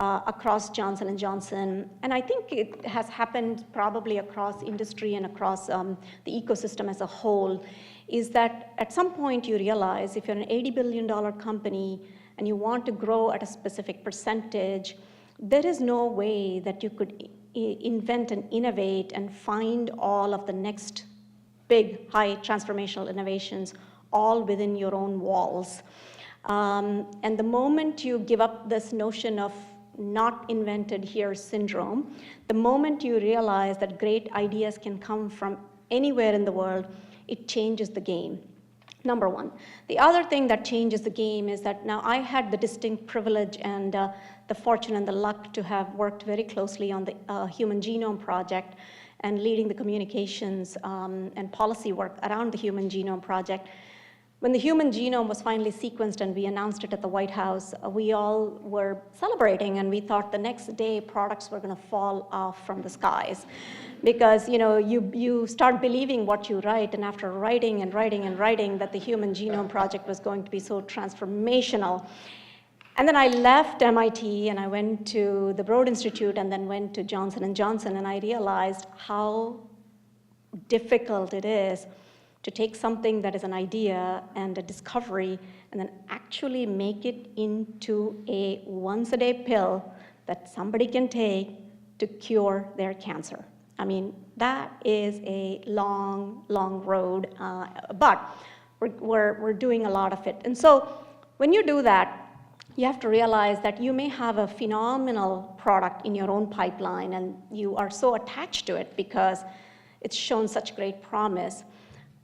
across Johnson & Johnson, and I think it has happened probably across industry and across the ecosystem as a whole, is that at some point you realize if you're an $80 billion company and you want to grow at a specific percentage, there is no way that you could invent and innovate and find all of the next big, high transformational innovations all within your own walls. And the moment you give up this notion of not invented here syndrome, the moment you realize that great ideas can come from anywhere in the world, it changes the game. Number one. The other thing that changes the game is that now I had the distinct privilege and the fortune and the luck to have worked very closely on the Human Genome Project and leading the communications and policy work around the Human Genome Project. When the human genome was finally sequenced and we announced it at the White House, we all were celebrating, and we thought the next day products were going to fall off from the skies. Because you start believing what you write, and after writing and writing and writing that the Human Genome Project was going to be so transformational. And then I left MIT and I went to the Broad Institute and then went to Johnson & Johnson, and I realized how difficult it is to take something that is an idea and a discovery and then actually make it into a once-a-day pill that somebody can take to cure their cancer. I mean, that is a long, long road, but we're doing a lot of it. And so when you do that, you have to realize that you may have a phenomenal product in your own pipeline and you are so attached to it because it's shown such great promise.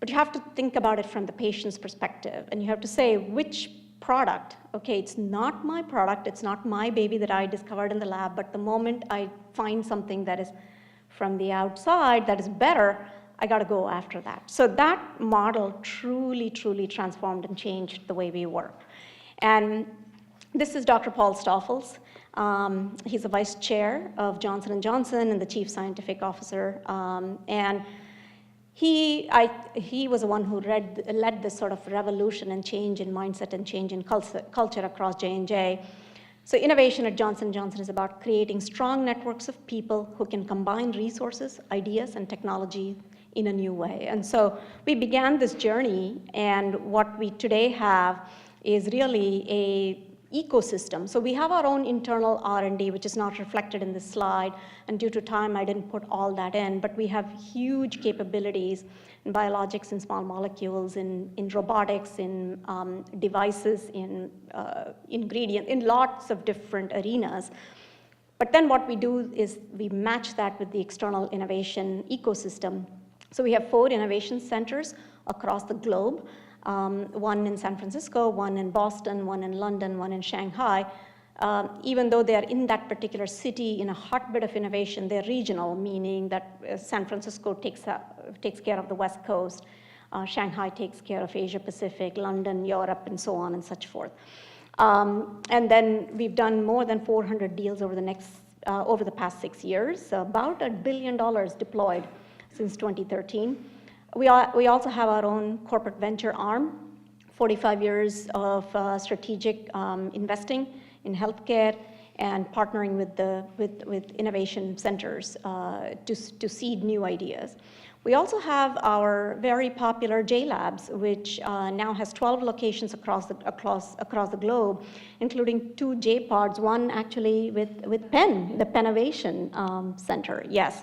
But you have to think about it from the patient's perspective, and you have to say, which product? Okay, it's not my product, it's not my baby that I discovered in the lab, but the moment I find something that is from the outside that is better, I got to go after that. So that model truly, truly transformed and changed the way we work. And this is Dr. Paul Stoffels. He's the vice chair of Johnson & Johnson and the chief scientific officer. And he was the one who led this sort of revolution and change in mindset and change in culture across J&J. So innovation at Johnson & Johnson is about creating strong networks of people who can combine resources, ideas, and technology in a new way. And so we began this journey, and what we today have is really a ecosystem. So we have our own internal R&D, which is not reflected in this slide, and due to time, I didn't put all that in, but we have huge capabilities in biologics, in small molecules, in robotics, in devices, in ingredients, in lots of different arenas. But then what we do is we match that with the external innovation ecosystem. So we have 4 innovation centers across the globe. One in San Francisco, one in Boston, one in London, one in Shanghai. Even though they're in that particular city in a hotbed of innovation, they're regional, meaning that San Francisco takes care of the West Coast, Shanghai takes care of Asia Pacific, London, Europe, and so on and such forth. And then we've done more than 400 deals over the past 6 years, about $1 billion deployed since 2013. We also have our own corporate venture arm, 45 years of strategic investing in healthcare and partnering with innovation centers to seed new ideas. We also have our very popular J-Labs, which now has 12 locations across the globe, including 2 J-Pods, one actually with Penn, the Pennovation Center, yes.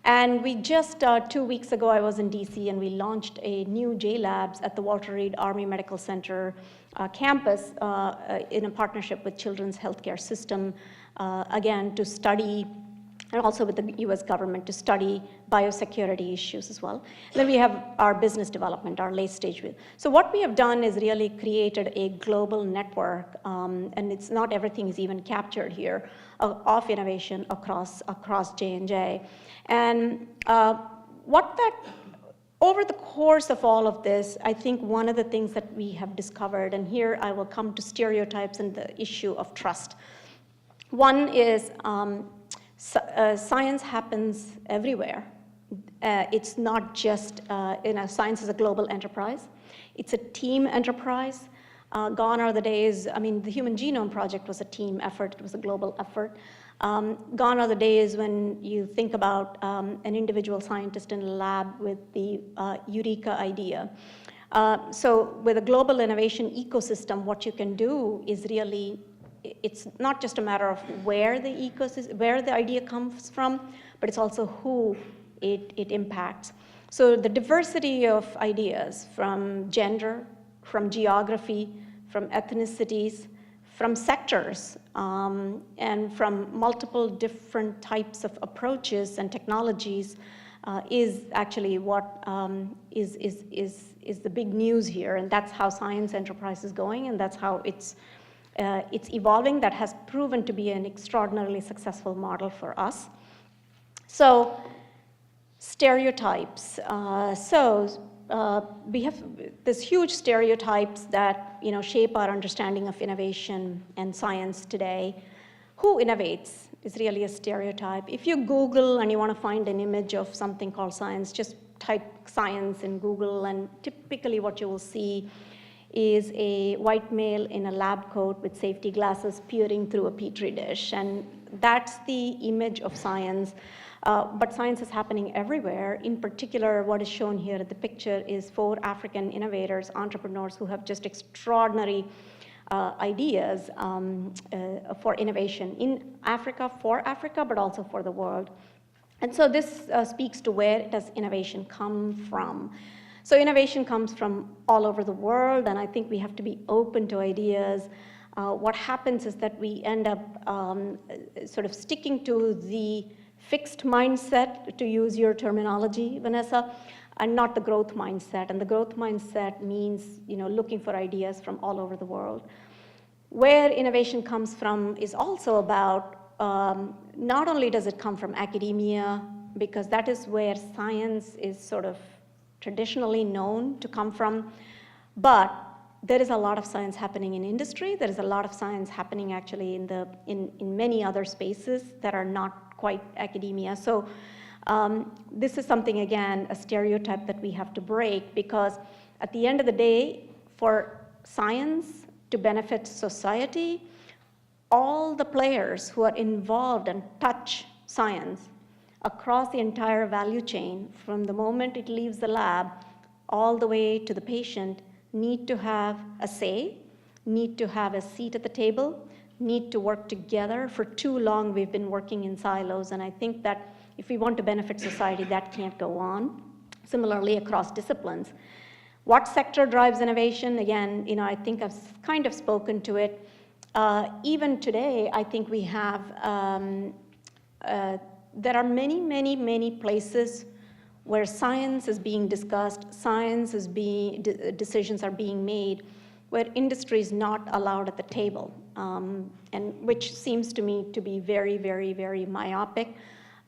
And we just, 2 weeks ago, I was in DC and we launched a new J-Labs at the Walter Reed Army Medical Center campus in a partnership with Children's Healthcare System, again, to study and also with the US government to study biosecurity issues as well. And then we have our business development, our late stage. So what we have done is really created a global network, and it's not everything is even captured here, of innovation across J&J. And over the course of all of this, I think one of the things that we have discovered, and here I will come to stereotypes and the issue of trust. One is science happens everywhere. It's not just, science is a global enterprise. It's a team enterprise. Gone are the days, the Human Genome Project was a team effort, it was a global effort. Gone are the days when you think about an individual scientist in a lab with the Eureka idea. So with a global innovation ecosystem, what you can do is really, it's not just a matter of where the idea comes from, but it's also who it impacts. So the diversity of ideas from gender, from geography, from ethnicities, from sectors, and from multiple different types of approaches and technologies is actually what is the big news here, and that's how science enterprise is going, and that's how it's evolving. That has proven to be an extraordinarily successful model for us. So stereotypes. We have this huge stereotypes that shape our understanding of innovation and science today. Who innovates is really a stereotype. If you Google and you want to find an image of something called science, just type science in Google, and typically what you will see is a white male in a lab coat with safety glasses peering through a petri dish, and that's the image of science. But science is happening everywhere. In particular, what is shown here at the picture is 4 African innovators, entrepreneurs who have just extraordinary ideas for innovation in Africa, for Africa, but also for the world. And so this speaks to where does innovation come from. So innovation comes from all over the world, and I think we have to be open to ideas. What happens is that we end up sort of sticking to the fixed mindset, to use your terminology, Vanessa, and not the growth mindset. And the growth mindset means, looking for ideas from all over the world. Where innovation comes from is also about, not only does it come from academia, because that is where science is sort of traditionally known to come from, but there is a lot of science happening in industry. There is a lot of science happening actually in many other spaces that are not quite academia. So this is something, again, a stereotype that we have to break, because at the end of the day, for science to benefit society, all the players who are involved and touch science across the entire value chain, from the moment it leaves the lab all the way to the patient, need to have a say, need to have a seat at the table, need to work together. For too long, we've been working in silos, and I think that if we want to benefit society, that can't go on. Similarly, across disciplines. What sector drives innovation? Again, I think I've kind of spoken to it. Even today, I think we have, there are many, many, many places where science is being discussed, decisions are being made, where industry is not allowed at the table, and which seems to me to be very, very, very myopic.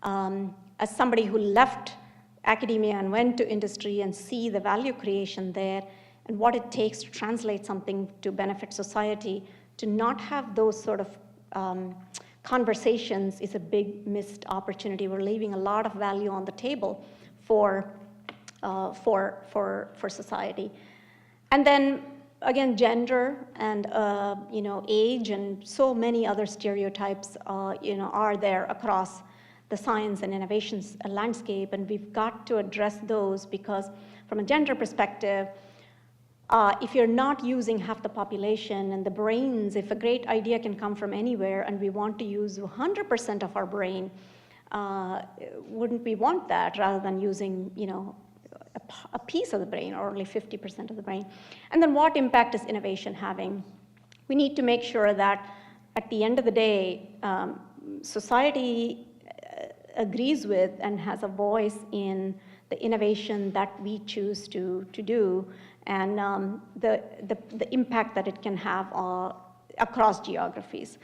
As somebody who left academia and went to industry and see the value creation there and what it takes to translate something to benefit society, to not have those sort of conversations is a big missed opportunity. We're leaving a lot of value on the table for society. And then again, gender and age and so many other stereotypes are there across the science and innovations landscape, and we've got to address those, because from a gender perspective, if you're not using half the population and the brains, if a great idea can come from anywhere and we want to use 100% of our brain, wouldn't we want that rather than using a piece of the brain or only 50% of the brain? And then what impact is innovation having? We need to make sure that at the end of the day, society agrees with and has a voice in the innovation that we choose to do, and the impact that it can have across geographies.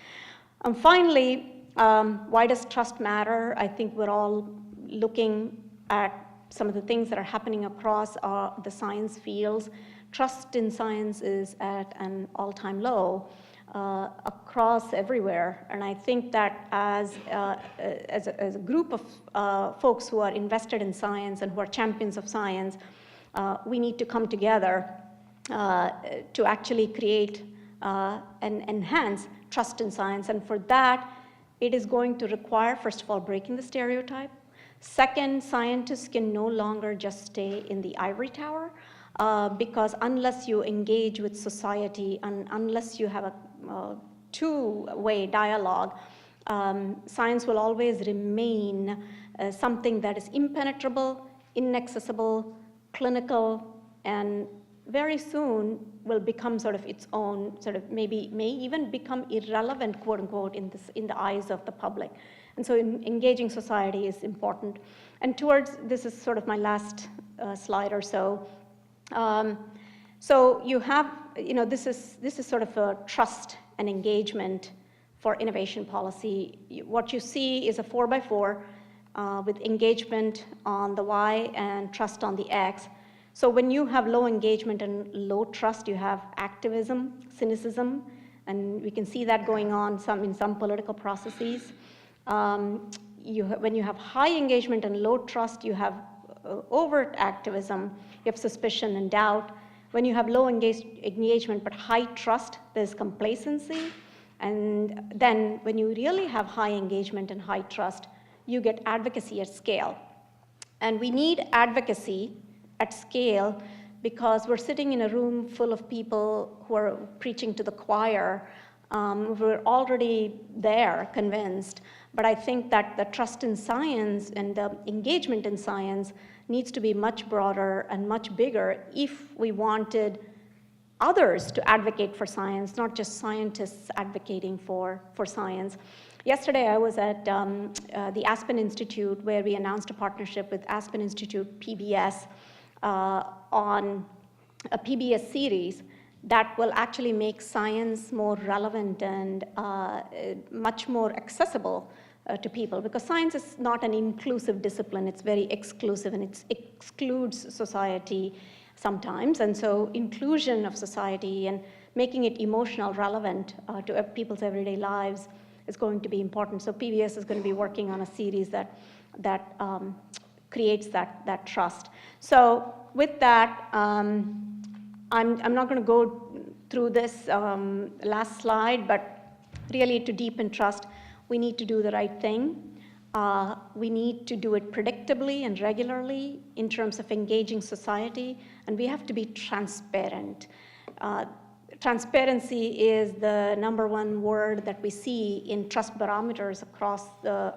Finally, why does trust matter? I think we're all looking at some of the things that are happening across the science fields. Trust in science is at an all-time low across everywhere. And I think that as a group of folks who are invested in science and who are champions of science, we need to come together to actually create and enhance trust in science. And for that, it is going to require, first of all, breaking the stereotype. Second, scientists can no longer just stay in the ivory tower, because unless you engage with society and unless you have a two-way dialogue, science will always remain something that is impenetrable, inaccessible, clinical, and very soon will become sort of its own, sort of may even become irrelevant, quote unquote, in the eyes of the public. And so engaging society is important. And this is sort of my last slide or so. So you have, this is sort of a trust and engagement for innovation policy. What you see is a 4x4 with engagement on the Y and trust on the X. So when you have low engagement and low trust, you have activism, cynicism, and we can see that going on in some political processes. When you have high engagement and low trust, you have overt activism, you have suspicion and doubt. When you have low engagement but high trust, there's complacency. And then when you really have high engagement and high trust, you get advocacy at scale. And we need advocacy at scale because we're sitting in a room full of people who are preaching to the choir. We're already there, convinced. But I think that the trust in science and the engagement in science needs to be much broader and much bigger if we wanted others to advocate for science, not just scientists advocating for science. Yesterday, I was at the Aspen Institute, where we announced a partnership with Aspen Institute PBS on a PBS series that will actually make science more relevant and much more accessible to people, because science is not an inclusive discipline. It's very exclusive, and it excludes society sometimes. And so inclusion of society and making it emotional relevant to people's everyday lives is going to be important. So PBS is going to be working on a series that creates that trust. So with that, I'm not going to go through this last slide, but really to deepen trust, we need to do the right thing. We need to do it predictably and regularly in terms of engaging society, and we have to be transparent. Transparency is the #1 word that we see in trust barometers across the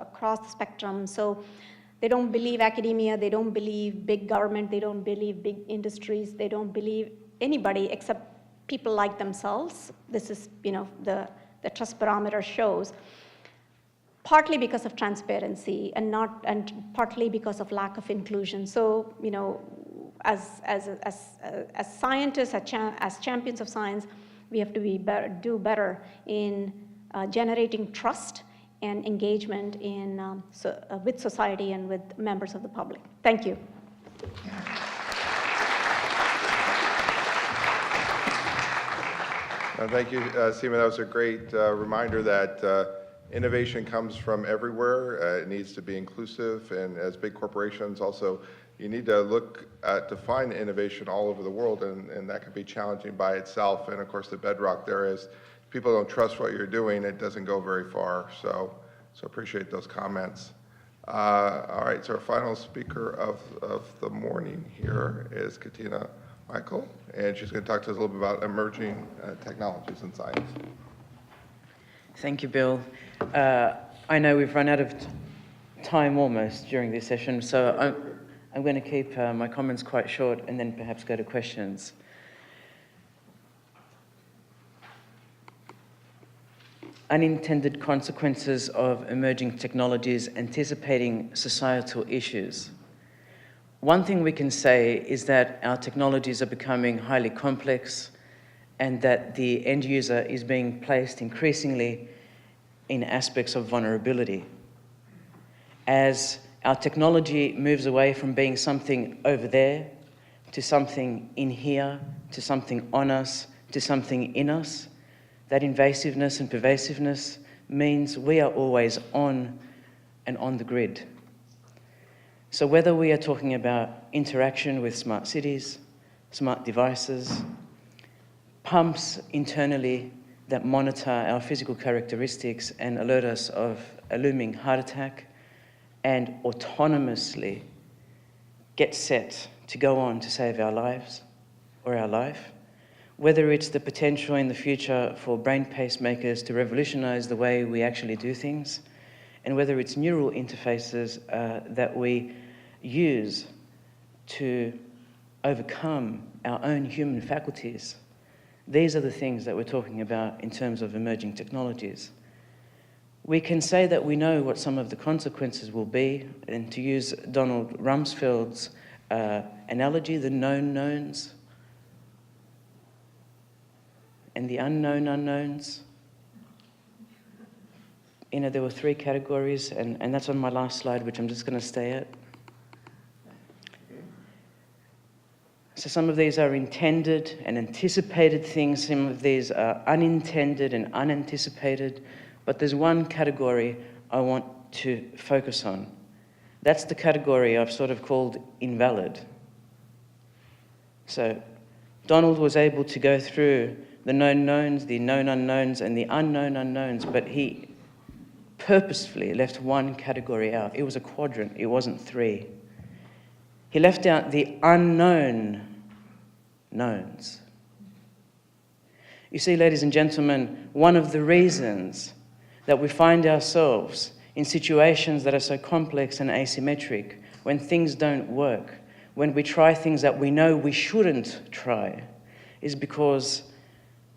spectrum. So they don't believe academia, they don't believe big government, they don't believe big industries, they don't believe anybody except people like themselves. This is, the trust barometer shows. Partly because of transparency and partly because of lack of inclusion. So, as scientists, as champions of science, we have to do better in generating trust and engagement with society and with members of the public. Thank you. Thank you, Seema. That was a great reminder that innovation comes from everywhere. It needs to be inclusive, and as big corporations also, you need to look to find innovation all over the world, and that can be challenging by itself. And of course, the bedrock there is people don't trust what you're doing, it doesn't go very far. So appreciate those comments. All right, so our final speaker of the morning here is Katina Michael, and she's going to talk to us a little bit about emerging technologies in science. Thank you, Bill. I know we've run out of time almost during this session, so I'm going to keep my comments quite short and then perhaps go to questions. unintended consequences of emerging technologies, anticipating societal issues. One thing we can say is that our technologies are becoming highly complex and that the end user is being placed increasingly in aspects of vulnerability. As our technology moves away from being something over there to something in here, to something on us, to something in us, that invasiveness and pervasiveness means we are always on and on the grid. So whether we are talking about interaction with smart cities, smart devices, pumps internally that monitor our physical characteristics and alert us of a looming heart attack, and autonomously get set to go on to save our lives or our life, whether it's the potential in the future for brain pacemakers to revolutionize the way we actually do things, and whether it's neural interfaces that we use to overcome our own human faculties. These are the things that we're talking about in terms of emerging technologies. We can say that we know what some of the consequences will be, and to use Donald Rumsfeld's analogy, the known knowns and the unknown unknowns. You know, there were 3 categories, and that's on my last slide, which I'm just going to stay at. So some of these are intended and anticipated things, some of these are unintended and unanticipated, but there's one category I want to focus on. That's the category I've sort of called invalid. So Donald was able to go through the known knowns, the known unknowns, and the unknown unknowns, but he purposefully left one category out. It was a quadrant, it wasn't 3. He left out the unknown knowns. You see, ladies and gentlemen, one of the reasons that we find ourselves in situations that are so complex and asymmetric, when things don't work, when we try things that we know we shouldn't try, is because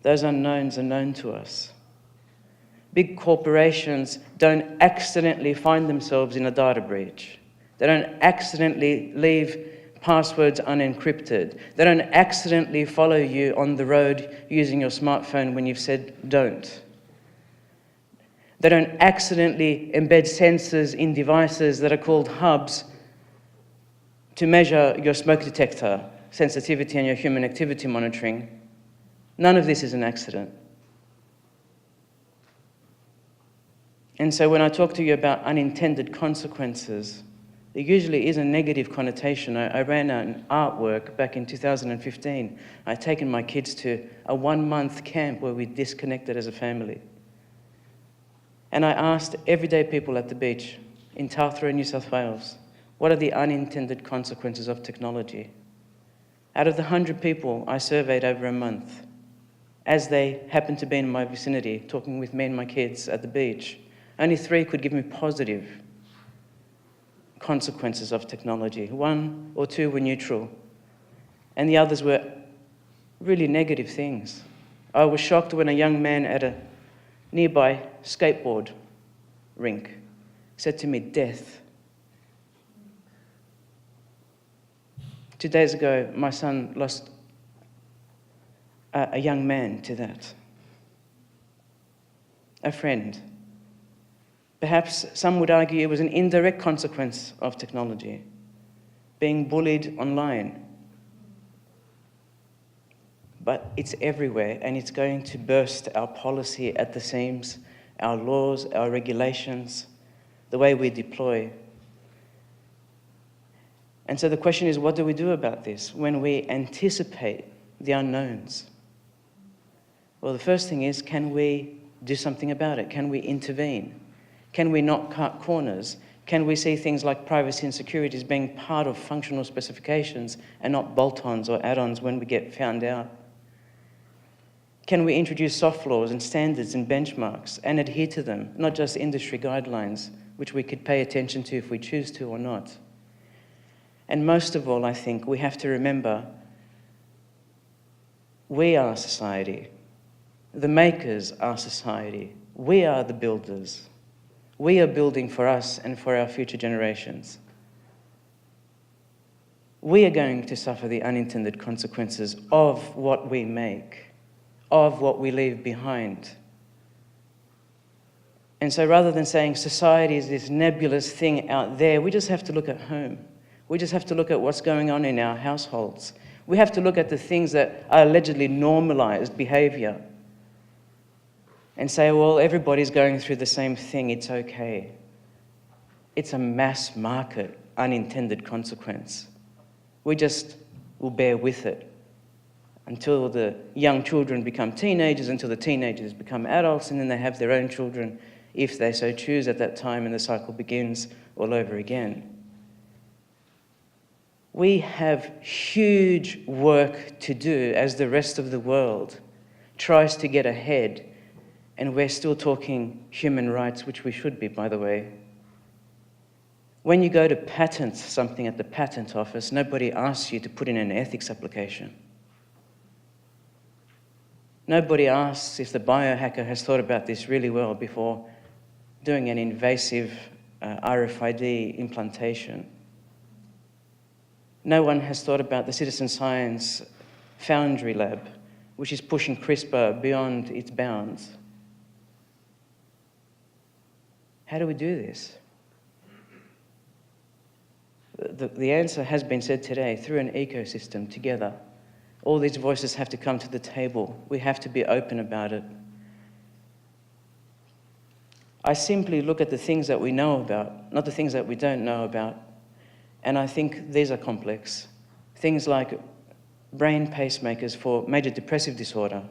those unknowns are known to us. Big corporations don't accidentally find themselves in a data breach. They don't accidentally leave passwords unencrypted. They don't accidentally follow you on the road using your smartphone when you've said don't. They don't accidentally embed sensors in devices that are called hubs to measure your smoke detector sensitivity and your human activity monitoring. None of this is an accident. And so when I talk to you about unintended consequences, there usually is a negative connotation. I ran an artwork back in 2015. I'd taken my kids to a 1-month camp where we disconnected as a family. And I asked everyday people at the beach in Tathra, New South Wales, what are the unintended consequences of technology? Out of the 100 people I surveyed over a month, as they happened to be in my vicinity, talking with me and my kids at the beach, only 3 could give me positive consequences of technology. 1 or 2 were neutral, and the others were really negative things. I was shocked when a young man at a nearby skateboard rink said to me, "Death." 2 days ago, my son lost a young man to that. A friend. Perhaps some would argue it was an indirect consequence of technology, being bullied online. But it's everywhere, and it's going to burst our policy at the seams, our laws, our regulations, the way we deploy. And so the question is, what do we do about this when we anticipate the unknowns? Well, the first thing is, can we do something about it? Can we intervene? Can we not cut corners? Can we see things like privacy and security as being part of functional specifications and not bolt-ons or add-ons when we get found out? Can we introduce soft laws and standards and benchmarks and adhere to them, not just industry guidelines, which we could pay attention to if we choose to or not? And most of all, I think, we have to remember we are society. The makers are society. We are the builders. We are building for us and for our future generations. We are going to suffer the unintended consequences of what we make, of what we leave behind. And so rather than saying society is this nebulous thing out there, we just have to look at home. We just have to look at what's going on in our households. We have to look at the things that are allegedly normalized behavior and say, well, everybody's going through the same thing, it's okay. It's a mass market unintended consequence. We just will bear with it until the young children become teenagers, until the teenagers become adults, and then they have their own children, if they so choose at that time, and the cycle begins all over again. We have huge work to do as the rest of the world tries to get ahead, and we're still talking human rights, which we should be, by the way. When you go to patent something at the patent office, nobody asks you to put in an ethics application. Nobody asks if the biohacker has thought about this really well before doing an invasive RFID implantation. No one has thought about the citizen science foundry lab, which is pushing CRISPR beyond its bounds. How do we do this? The answer has been said today, through an ecosystem together. All these voices have to come to the table. We have to be open about it. I simply look at the things that we know about, not the things that we don't know about, and I think these are complex. Things like brain pacemakers for major depressive disorder.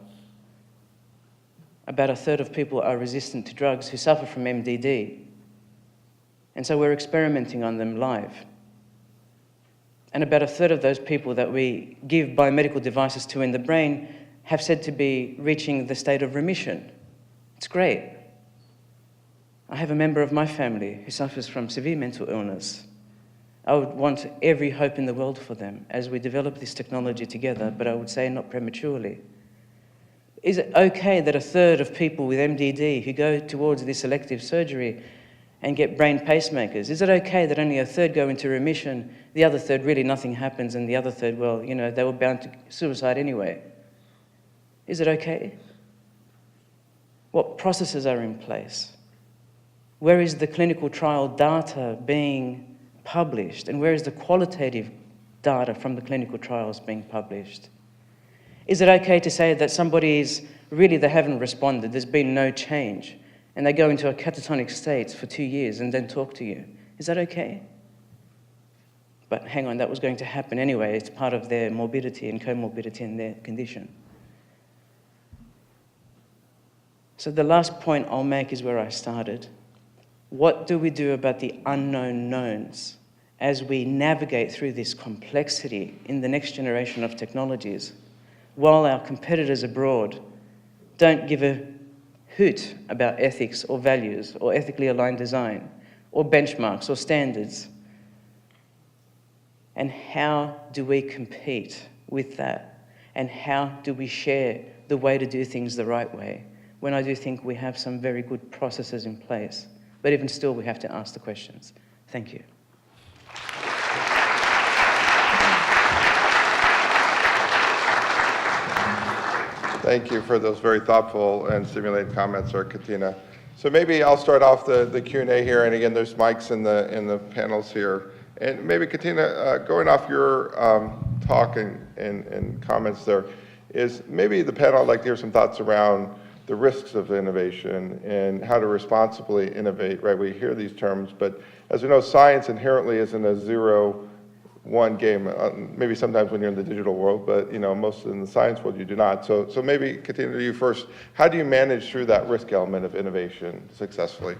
About a third of people are resistant to drugs who suffer from MDD. And so we're experimenting on them live. And about a third of those people that we give biomedical devices to in the brain have said to be reaching the state of remission. It's great. I have a member of my family who suffers from severe mental illness. I would want every hope in the world for them as we develop this technology together, but I would say not prematurely. Is it okay that a third of people with MDD who go towards this elective surgery and get brain pacemakers, is it okay that only a third go into remission, the other third really nothing happens, and the other third, well, you know, they were bound to suicide anyway? Is it okay? What processes are in place? Where is the clinical trial data being published, and where is the qualitative data from the clinical trials being published? Is it okay to say that somebody's really, they haven't responded, there's been no change, and they go into a catatonic state for 2 years and then talk to you? Is that okay? But hang on, that was going to happen anyway. It's part of their morbidity and comorbidity in their condition. So the last point I'll make is where I started. What do we do about the unknown knowns as we navigate through this complexity in the next generation of technologies, while our competitors abroad don't give a hoot about ethics or values or ethically aligned design or benchmarks or standards? And how do we compete with that? And how do we share the way to do things the right way, when I do think we have some very good processes in place? But even still, we have to ask the questions. Thank you. Thank you for those very thoughtful and stimulating comments, Katina. So maybe I'll start off the Q&A here, and again, there's mics in the panels here. And maybe, Katina, going off your talk and comments there, is maybe the panel, I'd like to hear some thoughts around the risks of innovation and how to responsibly innovate, right? We hear these terms, but as we know, science inherently isn't a 0-1 game. Maybe sometimes when you're in the digital world, but you know, most in the science world, you do not. So maybe, Katina, to you first, how do you manage through that risk element of innovation successfully?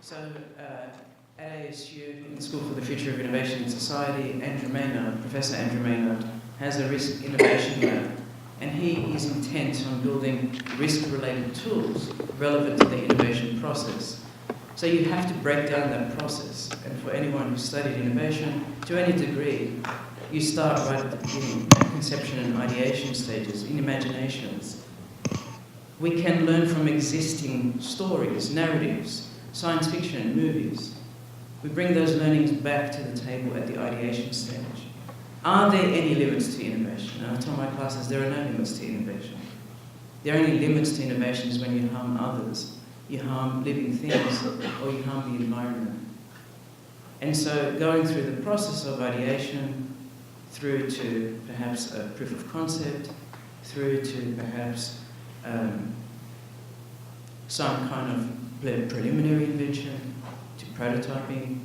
So at ASU, in the School for the Future of Innovation in Society, Andrew Maynard, Professor Andrew Maynard, has a risk innovation lab. And he is intent on building risk-related tools relevant to the innovation process. So you have to break down that process. And for anyone who's studied innovation, to any degree, you start right at the beginning, at conception and ideation stages, in imaginations. We can learn from existing stories, narratives, science fiction, movies. We bring those learnings back to the table at the ideation stage. Are there any limits to innovation? And I tell my classes there are no limits to innovation. The only limits to innovation is when you harm others, you harm living things, or you harm the environment. And so going through the process of ideation, through to perhaps a proof of concept, through to perhaps some kind of preliminary invention, to prototyping,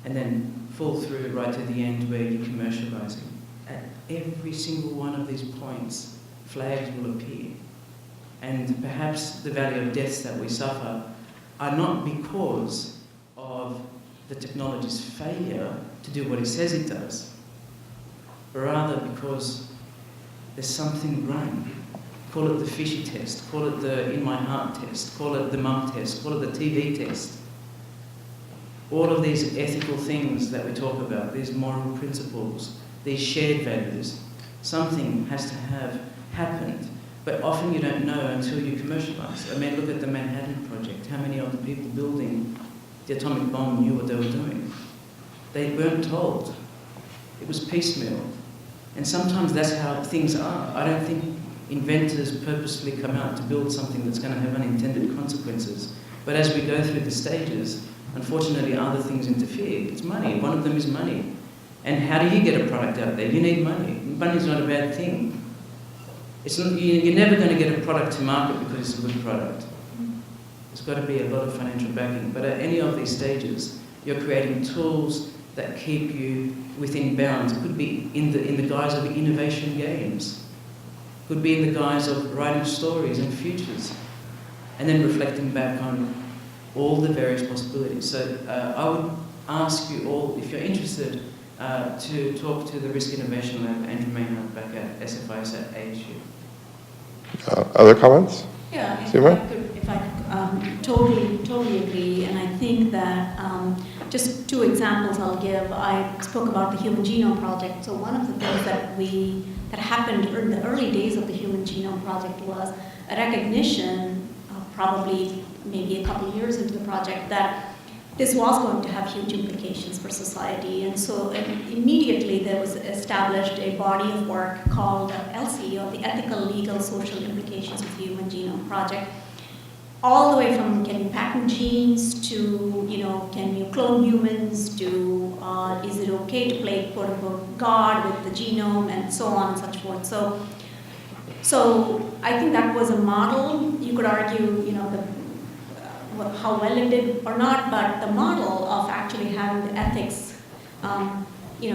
and then fall through right to the end where you're commercializing. At every single one of these points, flags will appear. And perhaps the valley of deaths that we suffer are not because of the technology's failure to do what it says it does, but rather because there's something wrong. Call it the fishy test, call it the in my heart test, call it the mum test, call it the TV test. All of these ethical things that we talk about, these moral principles, these shared values, something has to have happened. But often you don't know until you commercialize. I mean, look at the Manhattan Project. How many of the people building the atomic bomb knew what they were doing? They weren't told. It was piecemeal. And sometimes that's how things are. I don't think inventors purposely come out to build something that's going to have unintended consequences. But as we go through the stages, unfortunately other things interfere. It's money. One of them is money. And how do you get a product out there? You need money. Money's not a bad thing. It's not, you're never going to get a product to market because it's a good product. There's got to be a lot of financial backing. But at any of these stages, you're creating tools that keep you within bounds. It could be in the guise of innovation games. It could be in the guise of writing stories and futures. And then reflecting back on all the various possibilities. So I would ask you all, if you're interested, to talk to the Risk Innovation Lab, Andrew Maynard, back at SFIS at ASU. Other comments? Yeah, Seema? if I could totally agree. And I think that just two examples I'll give. I spoke about the Human Genome Project. So one of the things that happened in the early days of the Human Genome Project was a recognition, probably maybe a couple of years into the project, that this was going to have huge implications for society. And so immediately there was established a body of work called ELSI, or the Ethical, Legal, Social Implications of the Human Genome Project, all the way from can you patent genes to, can you clone humans to is it okay to play quote unquote God with the genome and so on and such forth. So I think that was a model. You could argue, how well it did or not, but the model of actually having the ethics,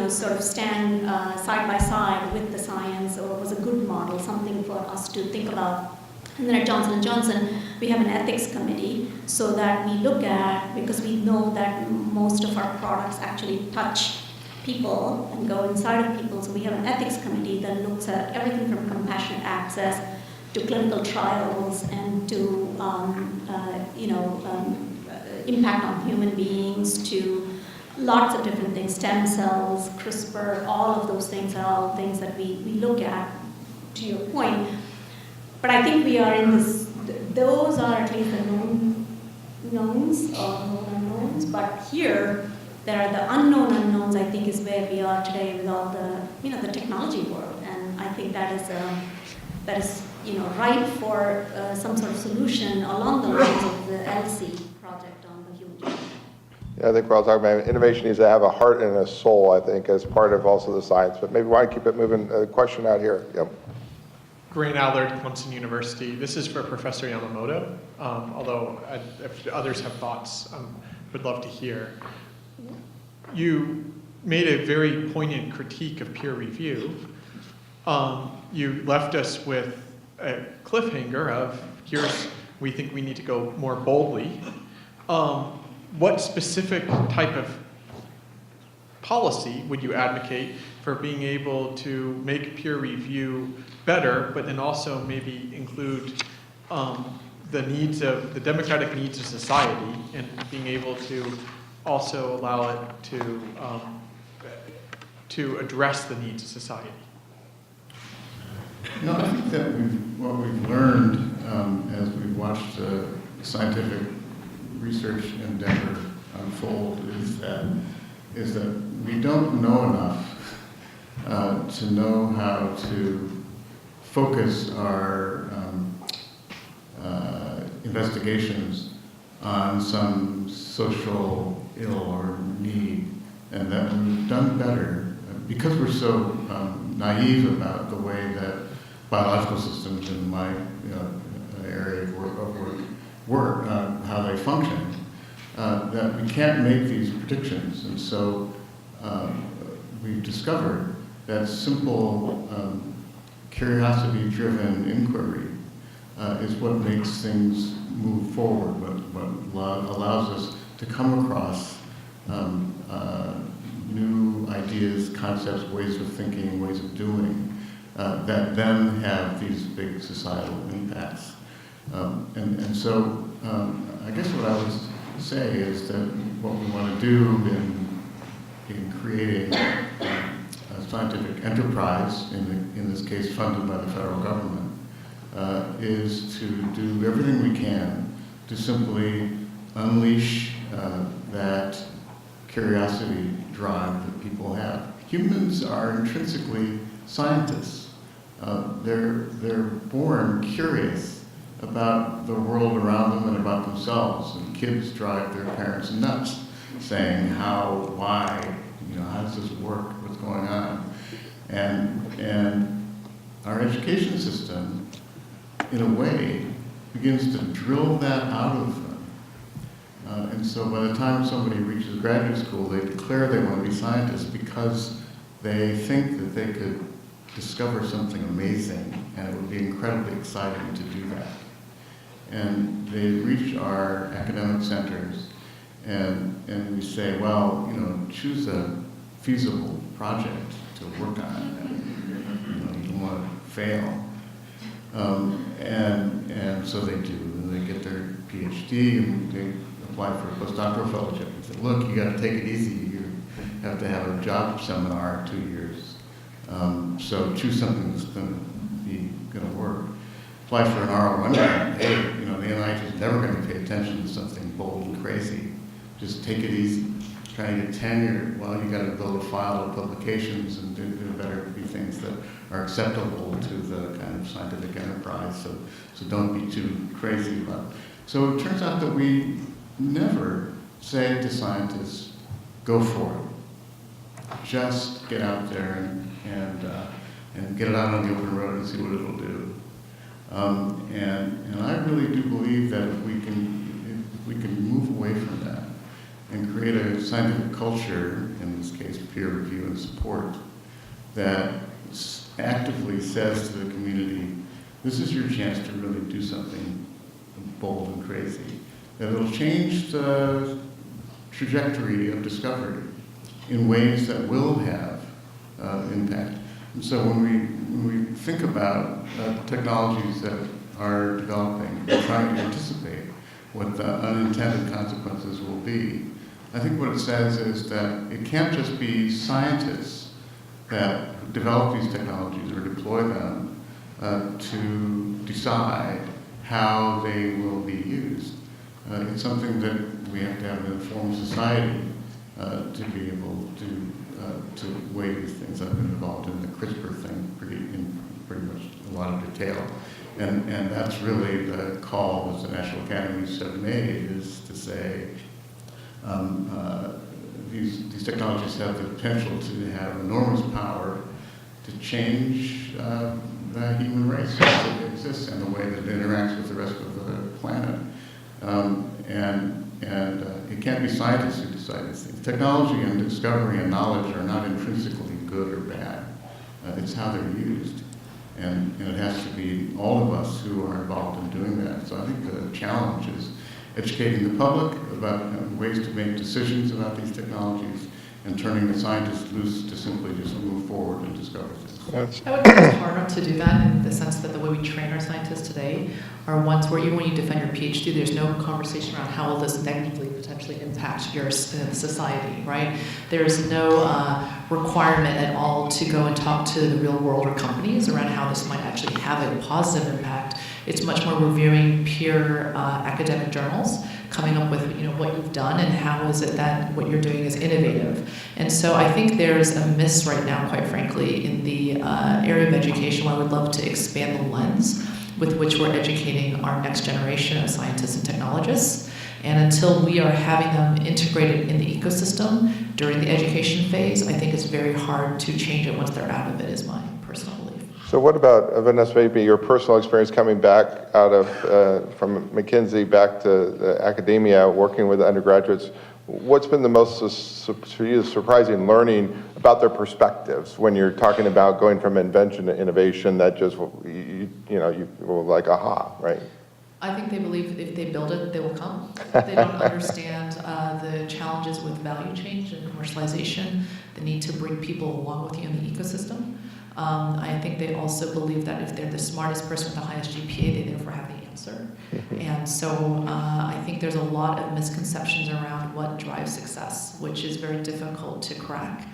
sort of stand side by side with the science, or was a good model, something for us to think about. And then at Johnson & Johnson, we have an ethics committee so that we look at, because we know that most of our products actually touch people and go inside of people, so we have an ethics committee that looks at everything from compassionate access to clinical trials and to impact on human beings, to lots of different things, stem cells, CRISPR, all of those things are all things that we look at, to your point. But I think we are in this, those are at least the knowns or known unknowns, but here there are the unknown unknowns, I think, is where we are today with all the, the technology world. And I think that is ripe for some sort of solution along the lines of the ELSI project on the human genome. Yeah, I think we're all talking about innovation needs to have a heart and a soul, I think, as part of also the science. But maybe why keep it moving? A question out here. Yep. Grant Allard, Clemson University. This is for Professor Yamamoto, although if others have thoughts, would love to hear. You made a very poignant critique of peer review. You left us with a cliffhanger of, we think we need to go more boldly. What specific type of policy would you advocate for being able to make peer review better, but then also maybe include the democratic needs of society, and being able to also allow it to address the needs of society? You know, I think that what we've learned as we've watched the scientific research endeavor unfold is that we don't know enough to know how to focus our investigations on some social ill or need, and that we've done better because we're so naive about the way that biological systems in my area of work how they function, that we can't make these predictions. And so we've discovered that simple curiosity-driven inquiry is what makes things move forward, what allows us to come across new ideas, concepts, ways of thinking, ways of doing, that then have these big societal impacts. And so I guess what I would say is that what we want to do in creating a scientific enterprise, in this case funded by the federal government, is to do everything we can to simply unleash that curiosity drive that people have. Humans are intrinsically scientists. They're born curious about the world around them and about themselves. And kids drive their parents nuts, saying how, why, how does this work, what's going on? And our education system, in a way, begins to drill that out of them. And so by the time somebody reaches graduate school, they declare they want to be scientists because they think that they could discover something amazing, and it would be incredibly exciting to do that. And they reach our academic centers, and we say, well, choose a feasible project to work on. You don't want to fail. And so they do, and they get their PhD, and they apply for a postdoctoral fellowship. And say, look, you got to take it easy. You have to have a job seminar 2 years. So choose something that's going to work. Apply for an R01 grant. Hey, the NIH is never going to pay attention to something bold and crazy. Just take it easy. Trying to get tenure, well, you got to build a file of publications, and there better be things that are acceptable to the kind of scientific enterprise. So don't be too crazy about it. So it turns out that we never say to scientists, go for it. Just get out there and get it out on the open road and see what it'll do. And I really do believe that if we can move away from that and create a scientific culture, in this case peer review and support, that actively says to the community, this is your chance to really do something bold and crazy, that it'll change the trajectory of discovery in ways that will have impact. And so when we think about technologies that are developing, we're trying to anticipate what the unintended consequences will be. I think what it says is that it can't just be scientists that develop these technologies or deploy them to decide how they will be used. It's something that we have to have an informed society to be able to weigh these things. I've been involved in the CRISPR thing in pretty much a lot of detail. And that's really the call that the National Academies have made, is to say, these technologies have the potential to have enormous power to change the human race as it exists and the way that it interacts with the rest of the planet. And it can't be scientists who decide these things. Technology and discovery and knowledge are not intrinsically good or bad. It's how they're used. And it has to be all of us who are involved in doing that. So I think the challenge is educating the public about ways to make decisions about these technologies and turning the scientists loose to simply just move forward and discover. discover things. That's- I would say it's harder to do that in the sense that the way we train our scientists today are ones where even when you defend your PhD, there's no conversation around how will this negatively potentially impact your society, right? There's no requirement at all to go and talk to the real world or companies around how this might actually have a positive impact. It's much more reviewing peer academic journals, coming up with what you've done and how is it that what you're doing is innovative. And so I think there's a miss right now, quite frankly, in the area of education where I would love to expand the lens with which we're educating our next generation of scientists and technologists. And until we are having them integrated in the ecosystem during the education phase, I think it's very hard to change it once they're out of it, is my personal belief. So what about, Vanessa, maybe your personal experience coming back out of, from McKinsey back to academia, working with undergraduates? What's been the most surprising learning about their perspectives when you're talking about going from invention to innovation that just, you were like, aha, right? I think they believe if they build it, they will come. They don't understand the challenges with value change and commercialization, the need to bring people along with you in the ecosystem. I think they also believe that if they're the smartest person with the highest GPA, they therefore have the answer. And so I think there's a lot of misconceptions around what drives success, which is very difficult to crack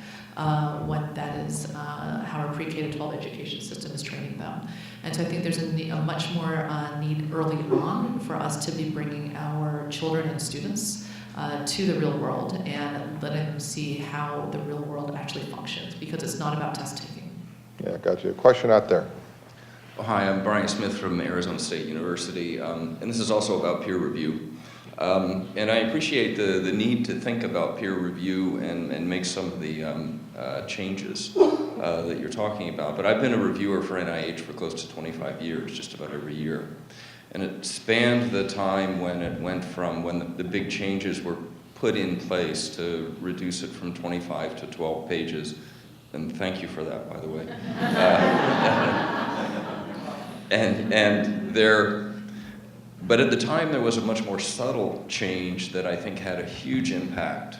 when that is how our pre-K to 12 education system is training them. And so I think there's a much more need early on for us to be bringing our children and students to the real world and letting them see how the real world actually functions, because it's not about test taking. Yeah, got you. A question out there. Well, hi, I'm Brian Smith from Arizona State University, and this is also about peer review. And I appreciate the need to think about peer review and make some of the changes that you're talking about. But I've been a reviewer for NIH for close to 25 years, just about every year. And it spanned the time when it went from when the big changes were put in place to reduce it from 25 to 12 pages. And thank you for that, by the way. But at the time, there was a much more subtle change that I think had a huge impact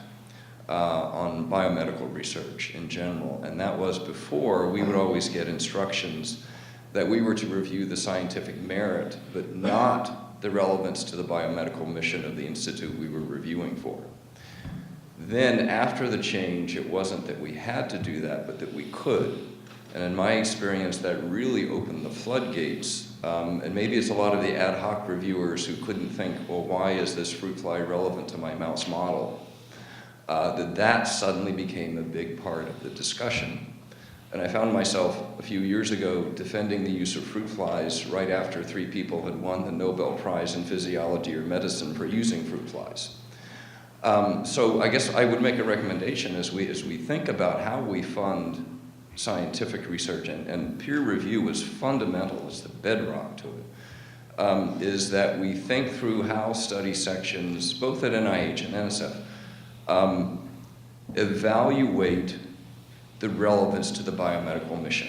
on biomedical research in general. And that was before, we would always get instructions that we were to review the scientific merit, but not the relevance to the biomedical mission of the institute we were reviewing for. Then, after the change, it wasn't that we had to do that, but that we could. And in my experience, that really opened the floodgates. And maybe it's a lot of the ad hoc reviewers who couldn't think, well, why is this fruit fly relevant to my mouse model? That suddenly became a big part of the discussion. And I found myself a few years ago defending the use of fruit flies right after 3 people had won the Nobel Prize in Physiology or Medicine for using fruit flies. So I guess I would make a recommendation as we think about how we fund scientific research, and peer review is fundamental, it's the bedrock to it, is that we think through how study sections, both at NIH and NSF, evaluate the relevance to the biomedical mission.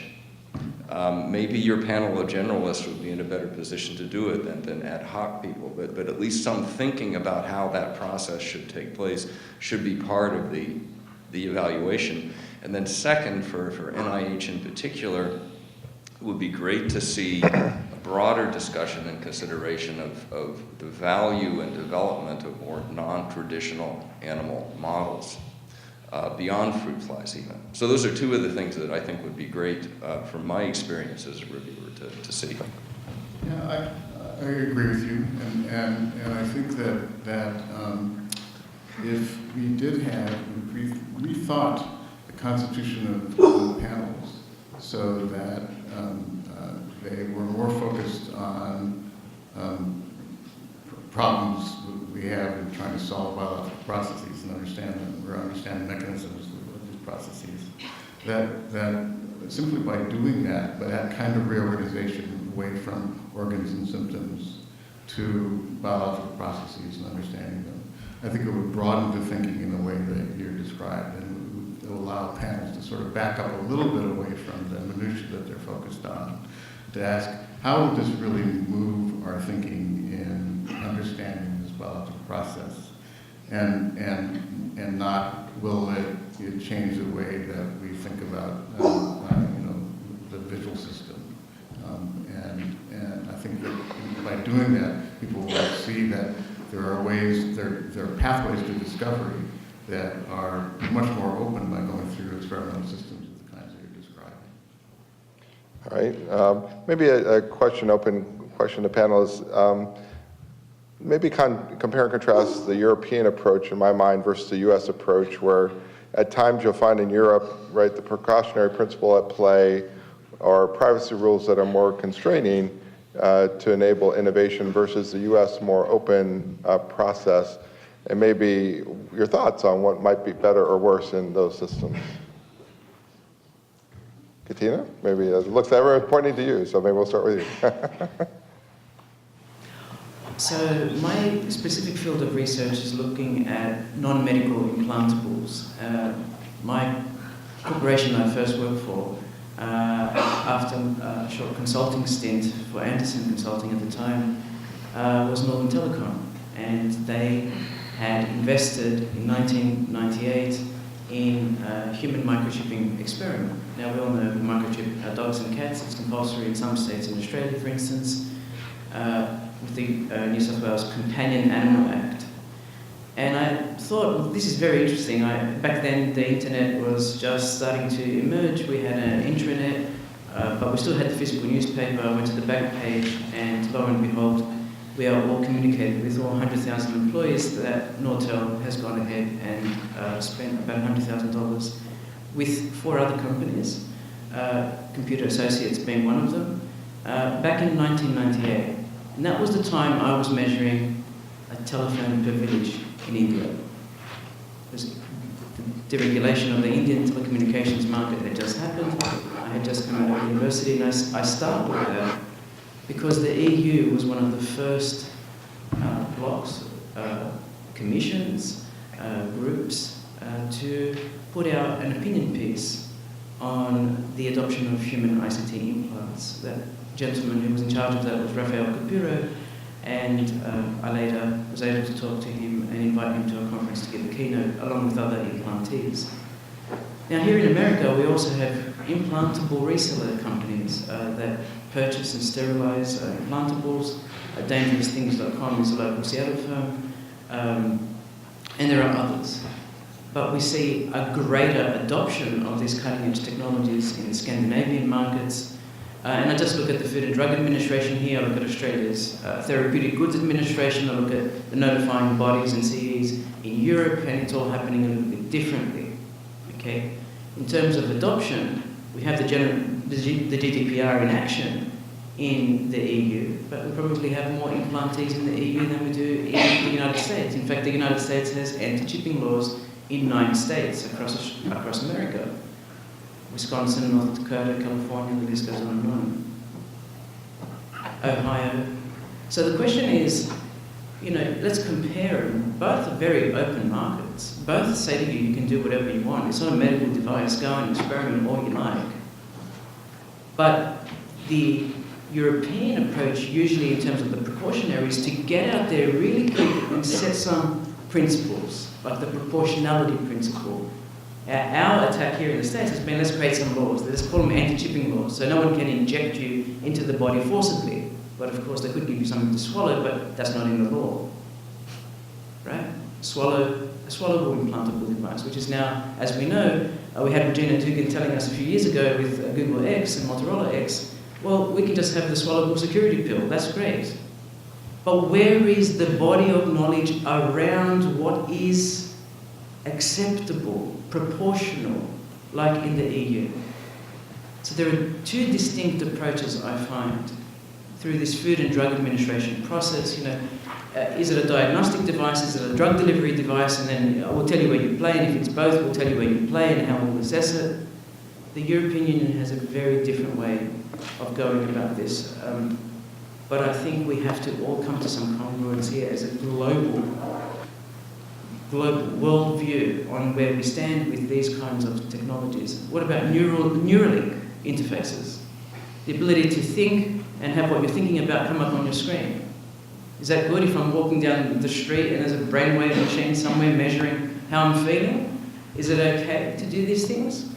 Maybe your panel of generalists would be in a better position to do it than ad hoc people, but at least some thinking about how that process should take place should be part of the evaluation. And then second, for NIH in particular, it would be great to see a broader discussion and consideration of the value and development of more non-traditional animal models. Beyond fruit flies even. So those are 2 of the things that I think would be great from my experience as a reviewer to see. Yeah, I agree with you, and I think that if we did have, rethought the constitution of the panels so that they were more focused on problems we have in trying to solve biological processes and understand mechanisms of these processes. That simply by doing that, by that kind of reorganization away from organs and symptoms to biological processes and understanding them, I think it would broaden the thinking in the way that you described, and it would allow panels to sort of back up a little bit away from the minutiae that they're focused on, to ask, how will this really move our thinking in understanding this biological process? And not will it change the way that we think about doing that, people will see that there are ways, there are pathways to discovery that are much more open by going through experimental systems of the kinds that you're describing. All right. Maybe a open question to panelists. Maybe compare and contrast the European approach, in my mind, versus the U.S. approach, where at times you'll find in Europe, right, the precautionary principle at play or privacy rules that are more constraining to enable innovation versus the U.S. more open process, and maybe your thoughts on what might be better or worse in those systems. Katina, maybe it looks like everyone's pointing to you, so maybe we'll start with you. So my specific field of research is looking at non-medical implantables. My corporation I first worked for, after a short consulting stint for Anderson Consulting at the time, was Northern Telecom. And they had invested in 1998 in a human microchipping experiment. Now we all know microchip dogs and cats. It's compulsory in some states in Australia, for instance. With the New South Wales Companion Animal Act. And I thought, well, this is very interesting. Back then, the internet was just starting to emerge. We had an intranet, but we still had the physical newspaper. I went to the back page, and lo and behold, we are all communicated with all 100,000 employees that Nortel has gone ahead and spent about $100,000 with 4 other companies, Computer Associates being one of them, back in 1998. And that was the time I was measuring a telephone per village in India. Because the deregulation of the Indian telecommunications market had just happened. I had just come out of university, and I started with that because the EU was one of the first blocks, commissions, groups to put out an opinion piece on the adoption of human ICT implants. That gentleman who was in charge of that was Rafael Capuro, and I later was able to talk to him and invite him to a conference to give a keynote along with other implantees. Now here in America we also have implantable reseller companies that purchase and sterilize implantables. DangerousThings.com is a local Seattle firm, and there are others. But we see a greater adoption of these cutting-edge technologies in the Scandinavian markets. And I just look at the Food and Drug Administration here, I look at Australia's Therapeutic Goods Administration, I look at the notifying bodies and CEs in Europe, and it's all happening a little bit differently. Okay? In terms of adoption, we have the GDPR in action in the EU, but we probably have more implantees in the EU than we do in the United States. In fact, the United States has anti-chipping laws in 9 states across America. Wisconsin, North Dakota, California, the list goes on and on. Ohio. So the question is, let's compare them. Both are very open markets. Both say to you can do whatever you want. It's not a medical device. Go and experiment all you like. But the European approach, usually in terms of the precautionary, is to get out there really quick and set some principles, like the proportionality principle. Our attack here in the States has been, let's create some laws. Let's call them anti-chipping laws, so no one can inject you into the body forcibly. But of course, they could give you something to swallow, but that's not in the law, right? A swallowable implantable device, which is now, as we know, we had Regina Dugan telling us a few years ago with Google X and Motorola X, well, we can just have the swallowable security pill. That's great. But where is the body of knowledge around what is acceptable, proportional, like in the EU? So there are 2 distinct approaches I find through this Food and Drug Administration process. Is it a diagnostic device? Is it a drug delivery device? And then we'll tell you where you play, and if it's both, we'll tell you where you play and how we'll assess it. The European Union has a very different way of going about this. But I think we have to all come to some congruence here as a global worldview on where we stand with these kinds of technologies. What about Neuralink interfaces? The ability to think and have what you're thinking about come up on your screen. Is that good if I'm walking down the street and there's a brainwave machine somewhere measuring how I'm feeling? Is it okay to do these things?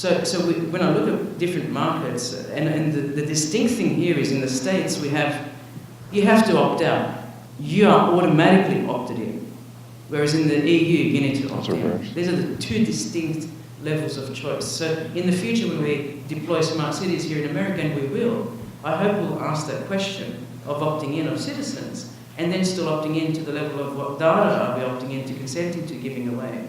When I look at different markets, and the distinct thing here is in the States we have you have to opt out. You are automatically opted in. Whereas in the EU, you need to opt in. These are the two distinct levels of choice. So in the future, when we deploy smart cities here in America, and we will, I hope we'll ask that question of opting in of citizens, and then still opting in to the level of what data are we opting into, consenting to, giving away.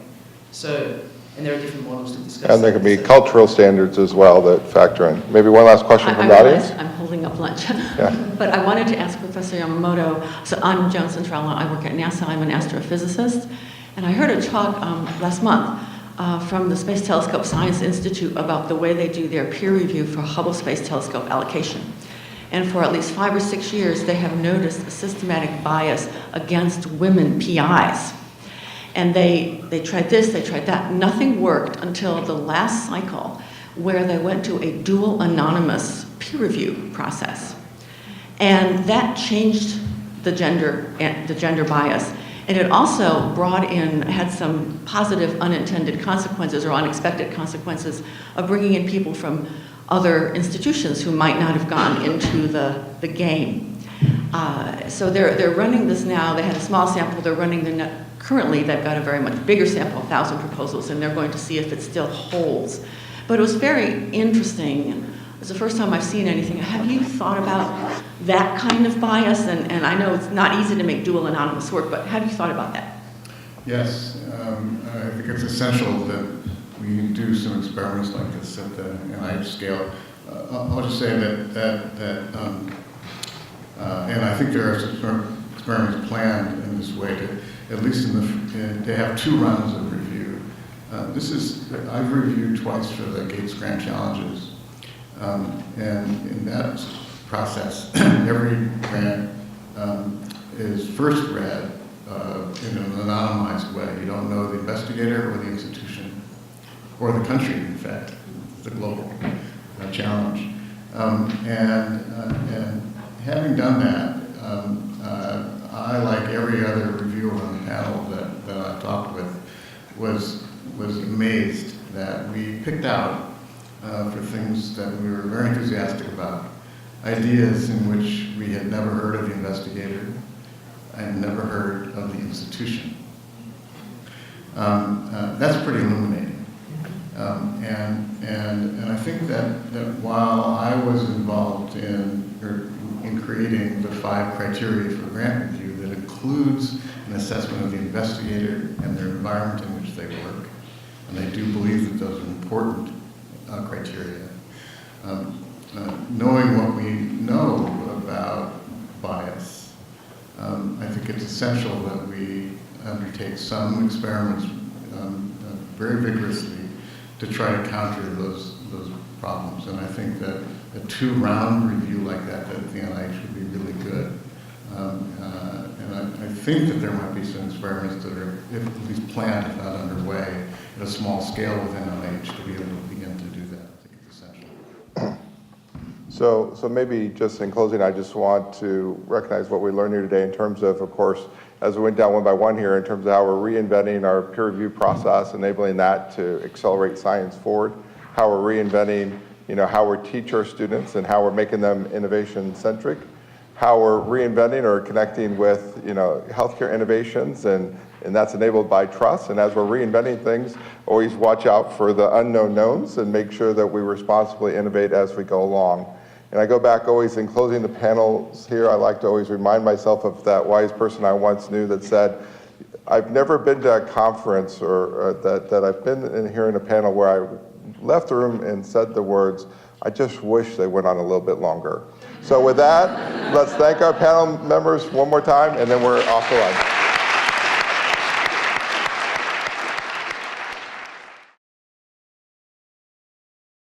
So, and there are different models to discuss. And there can be cultural standards as well that factor in. Maybe one last question from the audience? I'm holding up lunch. Yeah. But I wanted to ask Professor Yamamoto, so I'm Joan Centrella, I work at NASA, I'm an astrophysicist, and I heard a talk last month from the Space Telescope Science Institute about the way they do their peer review for Hubble Space Telescope allocation. And for at least 5 or 6 years, they have noticed a systematic bias against women PIs. And they tried this, they tried that. Nothing worked until the last cycle where they went to a dual anonymous peer review process. And that changed the gender bias. And it also brought in, had some positive unintended consequences or unexpected consequences of bringing in people from other institutions who might not have gone into the game. So they're running this now. They had a small sample. They're running currently they've got a very much bigger sample, 1,000 proposals, and they're going to see if it still holds. But it was very interesting. It was the first time I've seen anything. Have you thought about that kind of bias? And I know it's not easy to make dual anonymous work, but have you thought about that? Yes, I think it's essential that we do some experiments like this at the NIH scale. I'll just say that and I think there are some experiments planned in this way to, at least they have 2 rounds of review. I've reviewed twice for the Gates Grant Challenges. And in that process, every grant is first read in an anonymized way. You don't know the investigator or the institution, or the country, in fact. It's a global challenge. And having done that, I, like every other reviewer on the panel that I talked with, was amazed that we picked out for things that we were very enthusiastic about, ideas in which we had never heard of the investigator and never heard of the institution. That's pretty illuminating. And I think that while I was involved in creating the 5 criteria for grant review that includes an assessment of the investigator and their environment in which they work, and I do believe that those are important criteria. Knowing what we know about bias, I think it's essential that we undertake some experiments very vigorously to try to counter those problems. And I think that a 2-round review like that at the NIH would be really good. And I think that there might be some experiments that are at least planned, if not underway, at a small scale within NIH to be able to begin to do that. I think it's essential. So maybe just in closing, I just want to recognize what we learned here today in terms of course, as we went down one by one here, in terms of how we're reinventing our peer review process, enabling that to accelerate science forward, how we're reinventing, how we teach our students and how we're making them innovation-centric, how we're reinventing or connecting with, healthcare innovations, and that's enabled by trust. And as we're reinventing things, always watch out for the unknown knowns and make sure that we responsibly innovate as we go along. And I go back always in closing the panels here, I like to always remind myself of that wise person I once knew that said, I've never been to a conference or that I've been in here in a panel where I left the room and said the words, I just wish they went on a little bit longer. So with that, let's thank our panel members one more time, and then we're off the line.